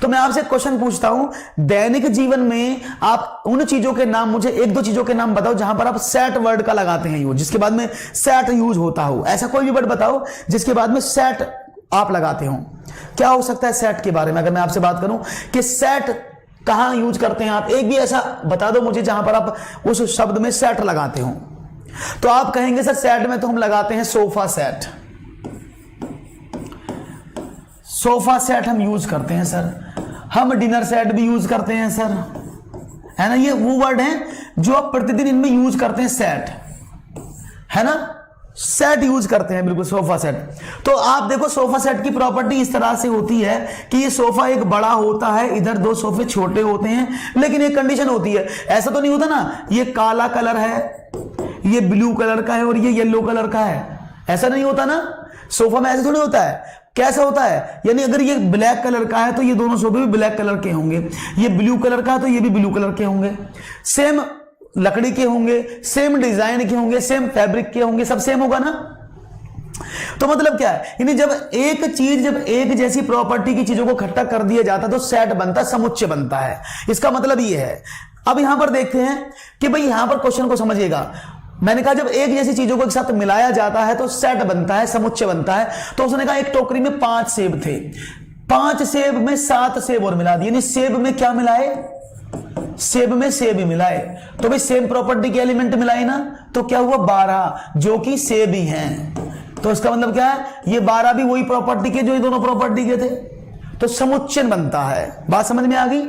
तो मैं आपसे क्वेश्चन पूछता हूं, दैनिक जीवन में आप उन चीजों के नाम, मुझे 1-2 चीजों के नाम बताओ जहां पर आप सेट वर्ड का लगाते हैं यूज, जिसके बाद में सेट यूज होता हो। ऐसा कोई भी वर्ड बताओ जिसके बाद में सेट आप लगाते हो। क्या हो सकता है सेट के बारे में, अगर मैं आपसे बात करूं कि सेट कहां यूज करते हैं आप, एक भी ऐसा बता दो मुझे जहां पर आप उस शब्द में सेट लगाते हो। तो आप कहेंगे सर सेट में तो हम लगाते हैं सोफा सेट, सोफा सेट हम यूज करते हैं सर, हम डिनर सेट भी यूज करते हैं सर, है ना। ये वो वर्ड हैं जो आप प्रतिदिन इनमें यूज करते हैं, सेट, है ना, सेट यूज करते हैं, बिल्कुल सोफा सेट। तो आप देखो सोफा सेट की प्रॉपर्टी इस तरह से होती है कि ये सोफा एक बड़ा होता है, इधर 2 सोफे छोटे होते हैं, लेकिन एक कंडीशन होती है, ऐसा तो नहीं होता ना ये काला कलर है, ये ब्लू कलर का है और ये येलो कलर का है, ऐसा नहीं होता ना। सोफा में ऐसा थोड़ी होता है, कैसा होता है, यानी अगर ये ब्लैक कलर का है तो ये दोनों सोफे भी ब्लैक कलर के होंगे, ये ब्लू कलर का है तो ये भी ब्लू कलर के होंगे, सेम लकड़ी के होंगे, सेम डिजाइन के होंगे, सेम फैब्रिक के होंगे, सब सेम होगा ना। तो मतलब क्या है, यानी जब एक जैसी प्रॉपर्टी की चीजों को इकट्ठा कर दिया जाता है तो सेट बनता है, समुच्चय बनता है। इसका मतलब ये है। अब यहां पर देखते हैं कि भाई यहां पर क्वेश्चन को समझिएगा, मैंने कहा जब एक जैसी चीजों को एक साथ मिलाया जाता है तो सेट बनता है, समुच्चय बनता है। तो उसने कहा एक टोकरी में 5 सेब थे, 5 सेब में 7 सेब और मिला दिए, यानी सेब में क्या मिलाए, सेब में सेब ही मिलाए, तो भाई सेम प्रॉपर्टी के एलिमेंट मिलाए ना, तो क्या हुआ 12 जो कि सेब ही हैं। तो इसका मतलब क्या है, ये 12 भी वही प्रॉपर्टी के जो ये दोनों प्रॉपर्टी के थे, तो समुच्चयन बनता है। बात समझ में आ गई।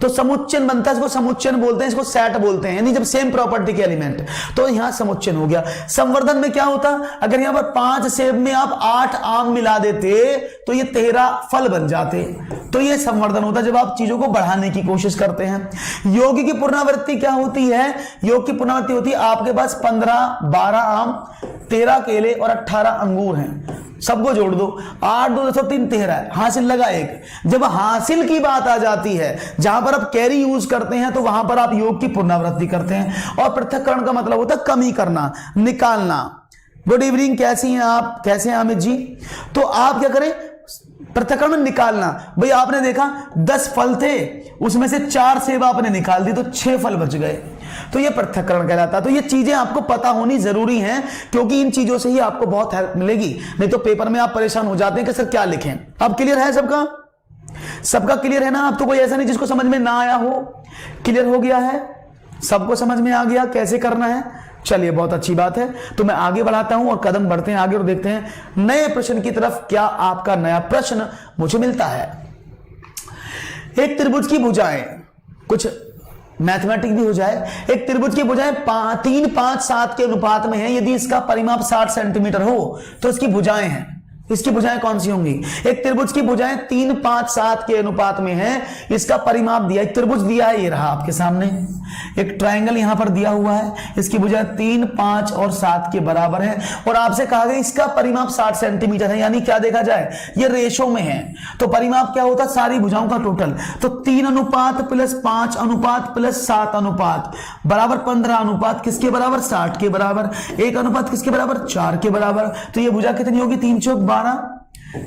तो समुच्चयन बनता है, इसको समुच्चयन बोलते हैं, इसको सेट बोलते हैं, यानी जब सेम प्रॉपर्टी के एलिमेंट, तो यहां समुच्चयन हो गया। संवर्धन में क्या होता, अगर यहां पर 5 सेब में आप 8 आम मिला देते तो ये 13 फल बन जाते, तो ये संवर्धन होता है जब आप चीजों को बढ़ाने की कोशिश करते हैं। योग की पुनरावृत्ति क्या होती है, योग की पुनरावृत्ति होती है आपके पास 12 आम, 13 केले और 18 अंगूर हैं, सबको जोड़ दो, 8 2 10 3 13, हासिल लगा 1। जब हासिल की बात आ जाती है, जहां पर आप कैरी यूज करते हैं, तो वहां पर आप योग की पुनरावृत्ति करते हैं। और पृथक्करण का मतलब होता है कमी करना, निकालना। गुड इवनिंग, कैसी हैं आप, कैसे हैं अमित जी। तो आप क्या करें, पृथक्करण निकालना। भाई आपने देखा 10 फल थे, उसमें से 4 सेब आपने निकाल दी तो 6 फल बच गए, तो ये पृथक्करण कहलाता है। तो ये चीजें आपको पता होनी जरूरी हैं, क्योंकि इन चीजों से ही आपको बहुत हेल्प मिलेगी, नहीं तो पेपर में आप परेशान हो जाते हैं कि सर क्या लिखें। अब क्लियर है सबका, सबका क्लियर है ना। अब तो कोई ऐसा नहीं जिसको समझ में ना आया हो, क्लियर हो गया है, सबको समझ में आ गया कैसे करना है। चलिए बहुत अच्छी बात है। तो मैं आगे बढ़ाता हूं और कदम बढ़ते हैं आगे और देखते हैं नए प्रश्न की तरफ, क्या आपका नया प्रश्न मुझे मिलता है। एक त्रिभुज की भुजाएं, कुछ मैथमेटिक भी हो जाए, एक त्रिभुज की भुजाएं 3 5 7 के अनुपात में है। यदि इसका परिमाप 60 सेंटीमीटर हो तो इसकी भुजाएं हैं, इसकी भुजाएं कौन सी होंगी। एक त्रिभुज की भुजाएं 3 5 7 के अनुपात में है, इसका परिमाप दिया, एक त्रिभुज दिया है, ये रहा आपके सामने, एक ट्रायंगल यहां पर दिया हुआ है, इसकी भुजाएं 3 5 और 7 के बराबर है, और आपसे कहा गया इसका परिमाप 60 सेंटीमीटर है। यानी क्या देखा जाए, ये रेशो में है, तो परिमाप क्या होता है, सारी भुजाओं का टोटल। तो 3 अनुपात प्लस 5 अनुपात प्लस 7 अनुपात बराबर 15 अनुपात किसके बराबर, 60 के बराबर। 1 अनुपात किसके बराबर, 4 के बराबर। तो ये भुजा कितनी होगी, 3 चौक 12,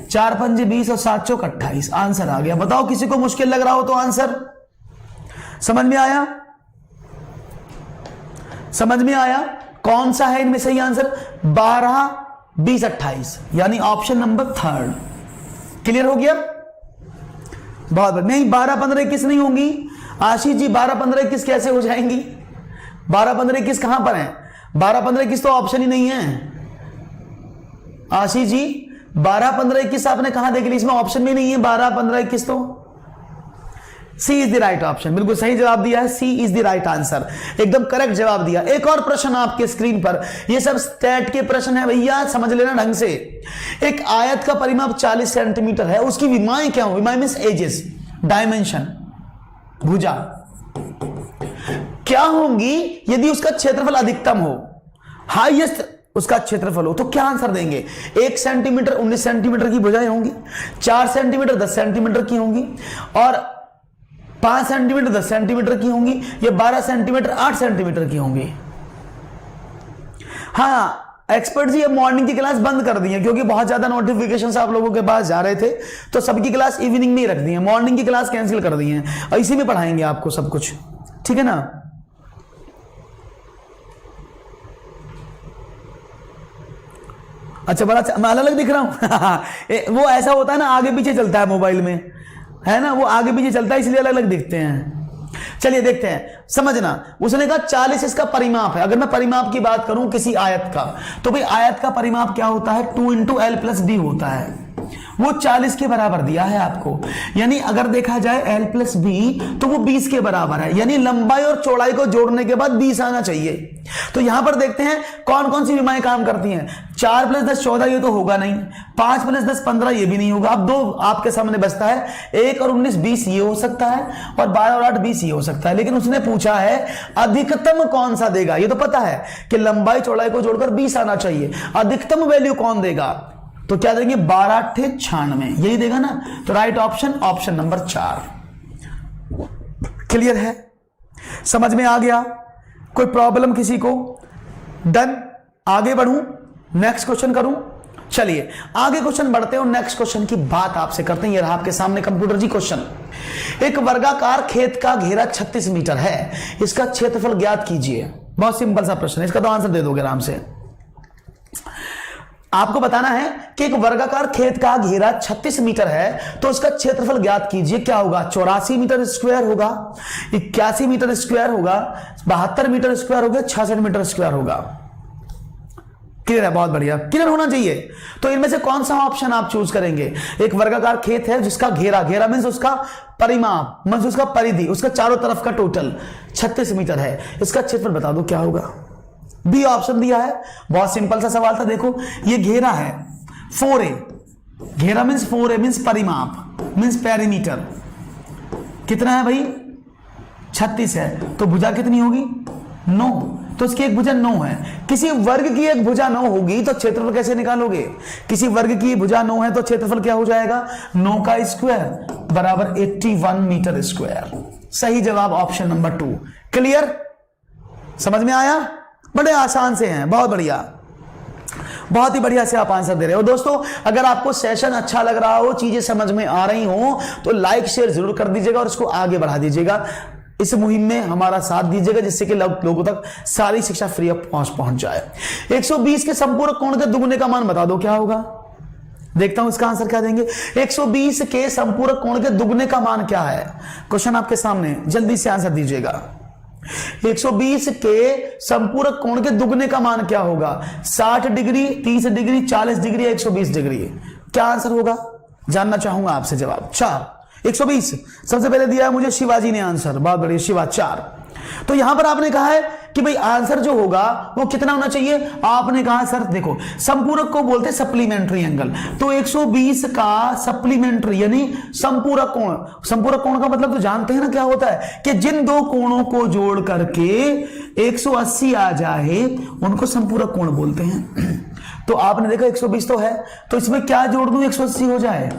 4 पंजे 20 और 7 चौक 28। आंसर आ गया। बताओ किसी को मुश्किल लग रहा हो तो आंसर समझ में आया, समझ में आया। कौन सा है इनमें सही आंसर, 12 20 28, यानी ऑप्शन नंबर 3। क्लियर हो गया, बहुत नहीं। 12 15 21 नहीं होंगी आशीष जी, 12 15 21 कैसे हो जाएंगी, 12 15 21 कहां पर है, 12 15 21 तो ऑप्शन ही नहीं है आशीष जी। 12 15 21 आपने कहां देख ली, इसमें ऑप्शन में नहीं है 12 15 21 तो, सी इज द राइट ऑप्शन, बिल्कुल सही जवाब दिया है, सी इज द राइट आंसर, एकदम करेक्ट जवाब दिया। एक और प्रश्न आपके स्क्रीन पर, ये सब स्टैट के प्रश्न है भैया, समझ लेना ढंग से। एक आयत का परिमाप 40 सेंटीमीटर है, उसकी विमाएं क्या हो? विमाएं मींस एजेस, डायमेंशन, भुजा क्या होंगी यदि उसका क्षेत्रफल अधिकतम हो, हाईएस्ट उसका क्षेत्रफल हो? तो क्या आंसर देंगे? 1 सेंटीमीटर 19 सेंटीमीटर की भुजाएं होंगी, 4 सेंटीमीटर 10 सेंटीमीटर की होंगी, और 5 सेंटीमीटर 10 सेंटीमीटर की होंगी, या 12 सेंटीमीटर 8 सेंटीमीटर की होंगी। हाँ एक्सपर्ट जी, अब मॉर्निंग की क्लास बंद कर दी है क्योंकि बहुत ज्यादा नोटिफिकेशंस आप लोगों के पास जा रहे थे, तो सबकी क्लास इवनिंग में ही रख दी है, मॉर्निंग की क्लास कैंसिल कर दी है, और इसी में पढ़ाएंगे आपको सब कुछ, ठीक है ना। अच्छा बड़ा मैं अलग अलग दिख रहा हूं वो ऐसा होता है ना, आगे पीछे चलता है मोबाइल में, है ना, वो आगे पीछे चलता है इसलिए अलग अलग दिखते हैं। चलिए देखते हैं, समझना। उसने कहा 40 इसका परिमाप है। अगर मैं परिमाप की बात करूं किसी आयत का, तो भाई आयत का परिमाप क्या होता है? 2 × L + D होता है, वो 40 के बराबर दिया है आपको, यानी अगर देखा जाए L + B तो वो 20 के बराबर है, यानी लंबाई और चौड़ाई को जोड़ने के बाद 20 आना चाहिए। तो यहां पर देखते हैं कौन कौन सी विमाएं काम करती हैं। 4 + 10 14, ये तो होगा नहीं। 5 + 10 15, ये भी नहीं होगा। अब 2 आपके सामने बचता है, 1 और 19 20, ये हो सकता है, और 12 और 8 20, ये हो सकता है। लेकिन उसने पूछा है अधिकतम कौन सा देगा। ये तो पता है कि लंबाई चौड़ाई को जोड़कर 20 आना चाहिए, अधिकतम वैल्यू कौन देगा? तो क्या देंगे? 12 × 8 = 96, यही देगा ना। तो right option, option number 4। Clear है? समझ में आ गया? कोई प्रॉब्लम किसी को? डन। आगे बढ़ूं, नेक्स्ट क्वेश्चन करूं? चलिए आगे क्वेश्चन बढ़ते हैं और नेक्स्ट क्वेश्चन की बात आपसे करते हैं। ये रहा आपके सामने कंप्यूटर जी क्वेश्चन। एक वर्गाकार खेत का घेरा 36 मीटर है, इसका क्षेत्रफल ज्ञात कीजिए। बहुत सिंपल सा प्रश्न है, इसका तो आंसर दे दोगे आराम से। आपको बताना है कि एक वर्गाकार खेत का घेरा 36 मीटर है, तो उसका क्षेत्रफल ज्ञात कीजिए। क्या होगा? 84 मीटर स्क्वायर होगा, 81 मीटर स्क्वायर होगा, 72 मीटर स्क्वायर होगा, 66 मीटर स्क्वायर होगा। क्लियर है? बहुत बढ़िया, क्लियर होना चाहिए। तो इनमें से कौन सा ऑप्शन आप चूज करेंगे? एक वर्गाकार खेत है जिसका घेरा, घेरा मीन्स उसका परिमाप, मीन्स उसका परिधि, उसका चारों तरफ का टोटल 36 मीटर है, इसका क्षेत्रफल बता दो क्या होगा। बी ऑप्शन दिया है, बहुत सिंपल सा सवाल था। देखो ये घेरा है 4a, घेरा मीन्स 4a मीन्स परिमाप, मीन्स पेरीमीटर। कितना है भाई? 36 है, तो भुजा कितनी होगी? 9, तो उसकी एक भुजा 9 है। किसी वर्ग की एक भुजा 9 होगी तो क्षेत्रफल कैसे निकालोगे? किसी वर्ग की भुजा 9 है तो क्षेत्रफल क्या हो जाएगा? 9 का स्क्वायर बराबर 81 मीटर स्क्वायर। सही जवाब ऑप्शन नंबर 2। क्लियर? समझ में आया? बड़े आसान से हैं, बहुत बढ़िया, बहुत ही बढ़िया से आप आंसर दे रहे हो। दोस्तों अगर आपको सेशन अच्छा लग रहा हो, चीजें समझ में आ रही हो, तो लाइक शेयर जरूर कर दीजिएगा और इसको आगे बढ़ा दीजिएगा। इस मुहिम में हमारा साथ दीजिएगा जिससे कि लोगों तक सारी शिक्षा फ्री ऑफ कॉस्ट पहुंच जाए। 120 के संपूरक कोण के दुगने का मान बता दो क्या होगा? देखता हूं इसका आंसर क्या देंगे। 120 के संपूरक कोण के दुगने का मान क्या है? क्वेश्चन आपके सामने, जल्दी से आंसर दीजिएगा। 120 के संपूरक कोण के दुगने का मान क्या होगा? 60 डिग्री, 30 डिग्री, 40 डिग्री, 120 डिग्री। क्या आंसर होगा? जानना चाहूंगा आपसे जवाब। 4, 120 सबसे पहले दिया है मुझे शिवाजी ने आंसर, बहुत बढ़िया, शिवा 4। तो यहां पर आपने कहा है कि भाई आंसर जो होगा वो कितना होना चाहिए? आपने कहा सर देखो संपूरक को बोलते हैं सप्लीमेंट्री एंगल, तो 120 का सप्लीमेंट्री यानी संपूरक कोण। संपूरक कोण का मतलब तो जानते हैं ना क्या होता है, कि जिन दो कोणों को जोड़ करके 180 आ जाए उनको संपूरक कोण बोलते हैं। तो आपने देखा 120 तो है, तो इसमें क्या जोड़ दूं 180 हो जाए?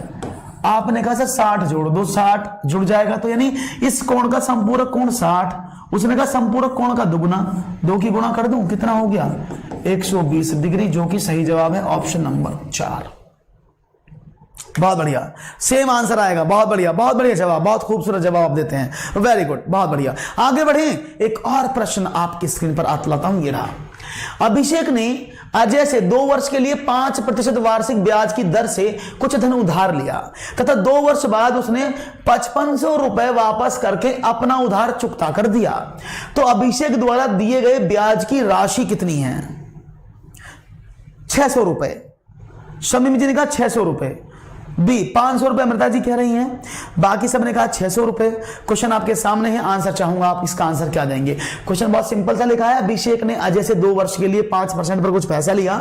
आपने कहा सर 60 जोड़ दो, 60 जुड़ जाएगा, तो यानी इस कोण का संपूरक कोण 60, उसने कहा संपूरक कोण का दुगुना, 2 की गुणा कर दूं, कितना हो गया? 120 डिग्री, जो कि सही जवाब है ऑप्शन नंबर 4। बहुत बढ़िया, सेम आंसर आएगा। बहुत बढ़िया, बहुत बढ़िया जवाब, बहुत खूबसूरत जवाब देते हैं, वेरी गुड, बहुत बढ़िया। आगे बढ़े, एक और प्रश्न आपकी स्क्रीन पर आतलाता हूं, ये रहा। अभिषेक ने अजय से 2 वर्ष के लिए 5% वार्षिक ब्याज की दर से कुछ धन उधार लिया तथा 2 वर्ष बाद उसने 5500 रुपए वापस करके अपना उधार चुकता कर दिया। तो अभिषेक द्वारा दिए गए ब्याज की राशि कितनी है? 600 रुपए। शमीम जी ने कहा 600 रुपए। बी 500 रुपए अमृता जी कह रही हैं, बाकी सब ने कहा 600 रुपए। क्वेश्चन आपके सामने है, आंसर चाहूंगा आप इसका आंसर क्या देंगे। क्वेश्चन बहुत सिंपल सा लिखा है, अभिषेक ने अजय से 2 वर्ष के लिए 5% पर कुछ पैसा लिया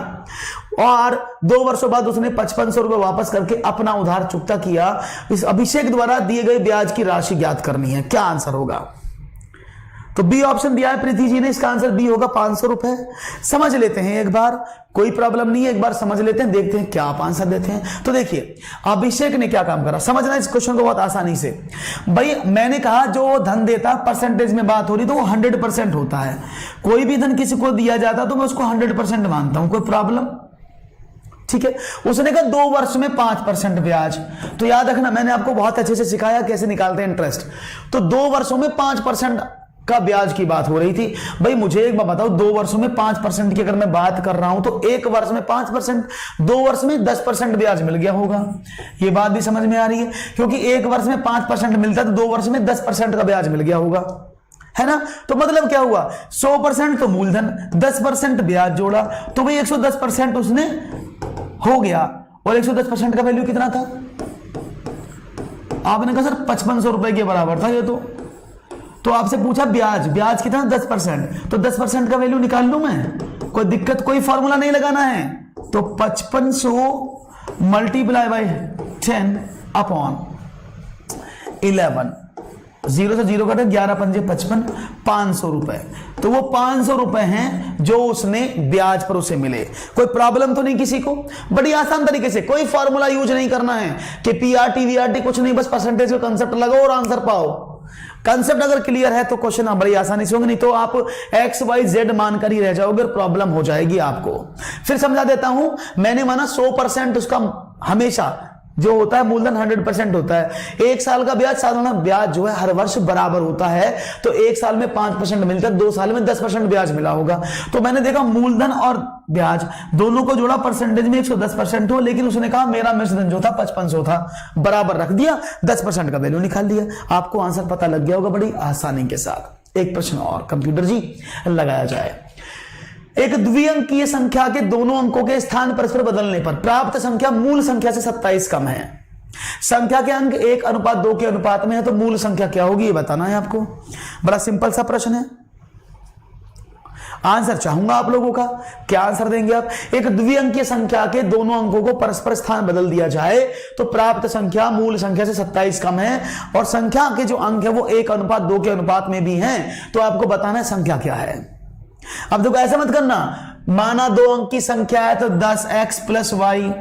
और 2 वर्षों बाद उसने 5500 रुपए वापस करके अपना उधार चुकता किया। इस अभिषेक द्वारा दिए गए ब्याज की राशि ज्ञात करनी है, क्या आंसर होगा। तो बी ऑप्शन दिया है प्रीति जी ने, इसका आंसर बी होगा 500 रुपए। समझ लेते हैं एक बार, कोई प्रॉब्लम नहीं है, एक बार समझ लेते हैं, देखते हैं क्या आप आंसर देते हैं। तो देखिए अभिषेक ने क्या काम करा, समझना इस क्वेश्चन को बहुत आसानी से। भाई मैंने कहा जो धन देता परसेंटेज में बात हो रही तो वो 100% होता है। कोई भी धन किसी को दिया जाता तो मैं उसको 100% मानता हूं, कोई प्रॉब्लम, ठीक है। उसने कहा 2 वर्ष में 5% ब्याज, तो याद रखना मैंने आपको बहुत अच्छे से सिखाया कैसे निकालते हैं इंटरेस्ट। तो 2 वर्षों में 5% का ब्याज की बात हो रही थी। भाई मुझे एक बात बताओ, 2 वर्षों में 5% की अगर मैं बात कर रहा हूं तो 1 वर्ष में 5%, 2 वर्ष में 10% ब्याज मिल गया होगा। ये बात भी समझ में आ रही है, क्योंकि 1 वर्ष में 5% मिलता है तो 2 वर्ष में 10% का ब्याज मिल गया होगा, है ना। तो मतलब क्या हुआ, 100% तो मूलधन, 10% ब्याज जोड़ा तो भाई 110% उसने हो गया। और 110% का वैल्यू कितना था, आपने कहा सर 5500 रुपए के बराबर था ये तो आपसे पूछा ब्याज, ब्याज कितना 10%, तो 10% का वैल्यू निकाल लूं मैं, कोई दिक्कत, कोई फॉर्मूला नहीं लगाना है। तो 5500 मल्टीप्लाई बाय 10 अपॉन 11, 0 से 0 कटे 11 पंजे 55, 500 रुपए। तो वो 500 रुपए हैं जो उसने ब्याज पर उसे मिले। कोई प्रॉब्लम तो नहीं किसी को, बड़ी आसान तरीके से, कोई फॉर्मूला यूज नहीं करना है कि पीआरटी वीआरटी कुछ नहीं, बस परसेंटेज का कंसेप्ट लगाओ और आंसर पाओ। कंसेप्ट अगर क्लियर है तो क्वेश्चन आप बड़ी आसानी से होंगे, नहीं तो आप एक्स वाई जेड मानकर ही रह जाओगे और प्रॉब्लम हो जाएगी आपको। फिर समझा देता हूं, मैंने माना 100% उसका हमेशा जो होता है मूलधन 100% होता है। 1 साल का ब्याज, साधारण ब्याज जो है हर वर्ष बराबर होता है, तो 1 साल में 5% मिलता है, 2 साल में 10% ब्याज मिला होगा। तो मैंने देखा मूलधन और ब्याज दोनों को जोड़ा, परसेंटेज में 110% हो, लेकिन उसने कहा मेरा मिश्रधन जो था 5500 था, बराबर रख दिया, 10% का वैल्यू निकाल लिया। आपको आंसर पता लग गया होगा बड़ी आसानी के साथ। एक प्रश्न और कंप्यूटर जी लगाया जाए। एक द्विअंकीय संख्या के दोनों अंकों के स्थान परस्पर बदलने पर प्राप्त संख्या मूल संख्या से 27 कम है। संख्या के अंक 1:2 के अनुपात में है, तो मूल संख्या क्या होगी ये बताना है आपको। बड़ा सिंपल सा प्रश्न है, आंसर चाहूंगा आप लोगों का, क्या आंसर देंगे आप। एक द्विअंकीय संख्या के दोनों अंकों को परस्पर स्थान बदल दिया जाए तो प्राप्त संख्या मूल संख्या से 27 कम है, और संख्या के जो अंक है वो 1:2 के अनुपात में भी हैं, तो आपको बताना है संख्या क्या है। अब देखो ऐसा मत करना, माना 2 अंक की संख्या है तो 10x + y,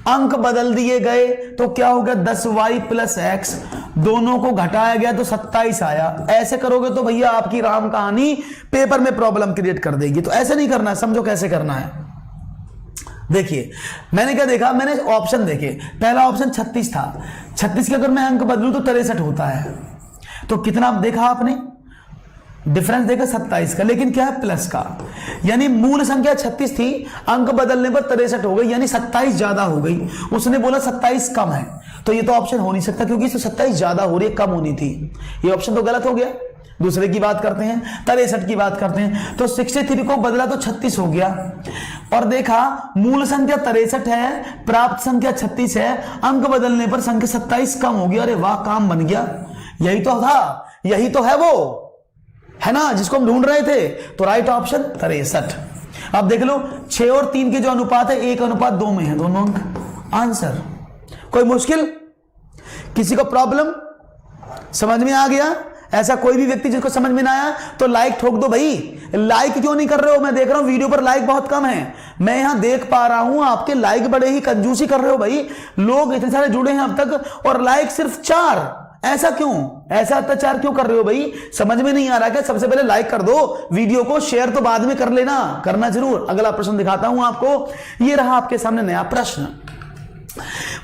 अंक बदल दिए गए तो क्या हो गया 10y + x, दोनों को घटाया गया तो 27 आया। ऐसे करोगे तो भैया आपकी राम कहानी पेपर में प्रॉब्लम क्रिएट कर देगी, तो ऐसे नहीं करना है, समझो कैसे करना है। देखिए मैंने क्या देखा, मैंने ऑप्शन देखे, पहला ऑप्शन 36 था, 36 के अगर मैं अंक बदलूं तो 63 होता है, तो कितना देखा आपने डिफरेंस देखा 27 का, लेकिन क्या है प्लस का, यानी मूल संख्या 36 थी, अंक बदलने पर 63 हो गई, यानी 27 ज्यादा हो गई। उसने बोला 27 कम है, तो ये तो ऑप्शन हो नहीं सकता क्योंकि इसमें 27 ज्यादा हो रही है, कम होनी थी, ये ऑप्शन तो गलत हो गया। दूसरे की बात करते हैं, 63 की बात करते हैं, तो 63 को बदला तो 36 हो गया, और देखा मूल संख्या 63 है, प्राप्त संख्या 36 है, अंक बदलने पर संख्या 27 कम हो गया। अरे वाह, काम बन गया, यही तो था, यही तो है वो, है ना, जिसको हम ढूंढ रहे थे। तो राइट ऑप्शन 63। अब देख लो 6 और 3 के जो अनुपात है 1:2 में है दोनों अंक। आंसर कोई मुश्किल, किसी को प्रॉब्लम समझ में आ गया? ऐसा कोई भी व्यक्ति जिसको समझ में ना आया तो लाइक ठोक दो भाई। लाइक क्यों नहीं कर रहे हो? मैं देख रहा हूं वीडियो पर लाइक बहुत कम है, मैं यहां देख पा रहा हूं आपके लाइक बड़े ही कंजूसी कर रहे हो भाई। लोग इतने सारे जुड़े हैं अब तक और लाइक सिर्फ 4, ऐसा क्यों? ऐसा अत्याचार क्यों कर रहे हो भाई? समझ में नहीं आ रहा क्या? सबसे पहले लाइक कर दो वीडियो को, शेयर तो बाद में कर लेना, करना जरूर। अगला प्रश्न दिखाता हूं आपको, ये रहा आपके सामने नया प्रश्न।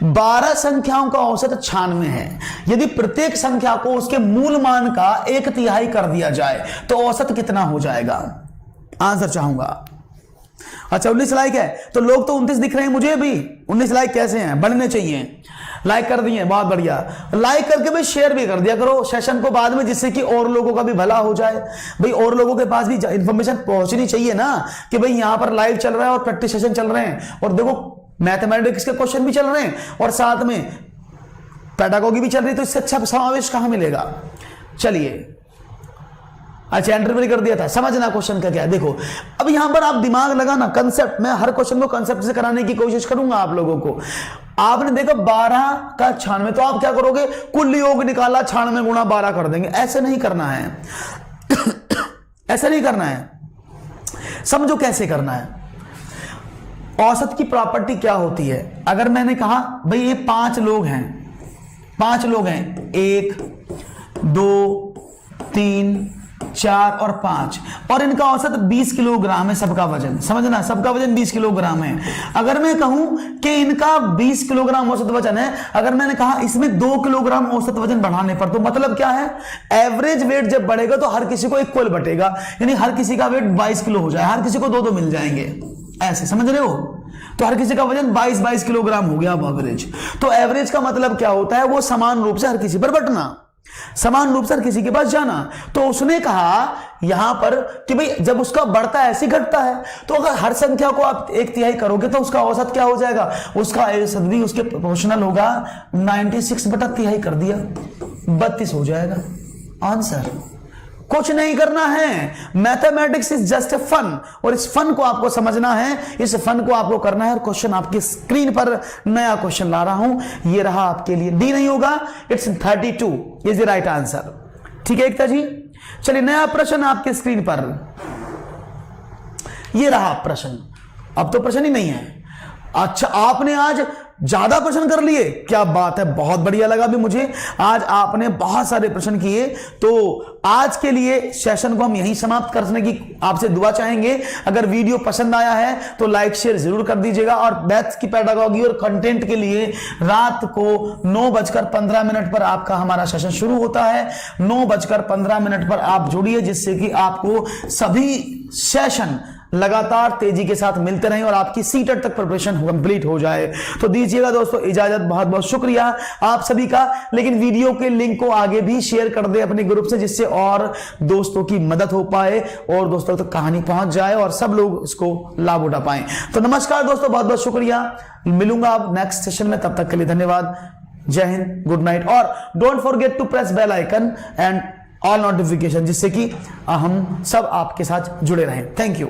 12 संख्याओं का औसत 96 है। यदि प्रत्येक संख्या को उसके मूल मान का 1/3 कर दिया जाए तो औसत कितना हो जाएगा? आंसर चाहूंगा। अच्छा 19 लाइक है तो लोग तो 29 दिख रहे हैं मुझे भी। 19 लाइक कैसे हैं? बढ़ने चाहिए। लाइक कर दिए, बहुत बढ़िया। लाइक करके भाई शेयर भी कर दिया करो सेशन को बाद में, जिससे कि और लोगों का भी भला हो जाए। भाई और लोगों के पास भी इंफॉर्मेशन पहुंचनी चाहिए ना कि भाई यहां पर लाइव चल रहा है और प्रैक्टिस सेशन चल रहे हैं। और देखो मैथमेटिक्स के क्वेश्चन भी चल रहे हैं और साथ में पेडागोगी भी चल रही है, तो इससे अच्छा समावेश कहां मिलेगा। चलिए, अच्छा इंटरव्यू कर दिया था, समझना क्वेश्चन का क्या है। देखो अब यहां पर आप दिमाग लगाना, कंसेप्ट, मैं हर क्वेश्चन को कंसेप्ट से कराने की कोशिश करूंगा आप लोगों को। आपने देखो 12 का 96, तो आप क्या करोगे, कुल योग निकाला 96 गुणा 12 कर देंगे। ऐसे नहीं करना है ऐसे नहीं करना है, समझो कैसे करना है। औसत की प्रॉपर्टी क्या होती है, अगर मैंने कहा भाई ये 5 लोग हैं, 1 2 3 4 और 5, और इनका औसत 20 किलोग्राम है सबका वजन, समझना सबका वजन 20 किलोग्राम है। अगर मैं कहूं कि इनका 20 किलोग्राम औसत वजन है, अगर मैंने कहा इसमें 2 किलोग्राम औसत वजन बढ़ाने पर, तो मतलब क्या है, एवरेज वेट जब बढ़ेगा तो हर किसी को इक्वल बटेगा, यानी हर किसी का वेट 22 किलो हो जाए, हर किसी को 2 मिल जाएंगे, ऐसे समझ रहे हो। तो हर किसी का वजन 22 किलोग्राम हो गया अब एवरेज। तो एवरेज का मतलब क्या होता है, वो समान रूप से हर किसी पर बंटना, समान रूप से हर किसी के पास जाना। तो उसने कहा यहां पर कि भाई जब उसका बढ़ता है ऐसे घटता है, तो अगर हर संख्या को आप 1/3 करोगे तो उसका औसत क्या हो जाएगा, उसका औसत भी उसके प्रोपोर्शनल होगा। 96/3 कर दिया, 32 हो जाएगा आंसर। कुछ नहीं करना है, mathematics is just a fun, और इस फन को आपको समझना है, इस फन को आपको करना है। और क्वेश्चन आपकी स्क्रीन पर नया क्वेश्चन ला रहा हूं, ये रहा आपके लिए, डी नहीं होगा, it's 32 is the right answer. ठीक है एकता जी, चलिए नया प्रश्न आपके स्क्रीन पर, ये रहा प्रश्न। अब तो प्रश्न ही नहीं है। अच्छा, आपने आज ज्यादा प्रश्न कर लिए, क्या बात है, बहुत बढ़िया लगा भी मुझे, आज आपने बहुत सारे प्रश्न किए। तो आज के लिए सेशन को हम यहीं समाप्त करने की आपसे दुआ चाहेंगे। अगर वीडियो पसंद आया है तो लाइक शेयर जरूर कर दीजिएगा, और मैथ्स की पेडागॉजी और कंटेंट के लिए रात को 9:15 पर आपका हमारा सेशन शुरू होता है। 9:15 पर आप जुड़िए, जिससे कि आपको सभी सेशन लगातार तेजी के साथ मिलते रहें और आपकी सीटेट तक प्रिपरेशन कंप्लीट हो जाए। तो दीजिएगा दोस्तों इजाजत, बहुत बहुत शुक्रिया आप सभी का। लेकिन वीडियो के लिंक को आगे भी शेयर कर दे अपने ग्रुप से, जिससे और दोस्तों की मदद हो पाए और दोस्तों तक कहानी पहुंच जाए और सब लोग इसको लाभ उठा पाए। तो नमस्कार दोस्तों, बहुत बहुत शुक्रिया, मिलूंगा आप नेक्स्ट सेशन में, तब तक के लिए धन्यवाद, जय हिंद, गुड नाइट। और don't forget to press bell icon and all notification, जिससे कि हम सब आपके साथ जुड़े रहें। Thank you.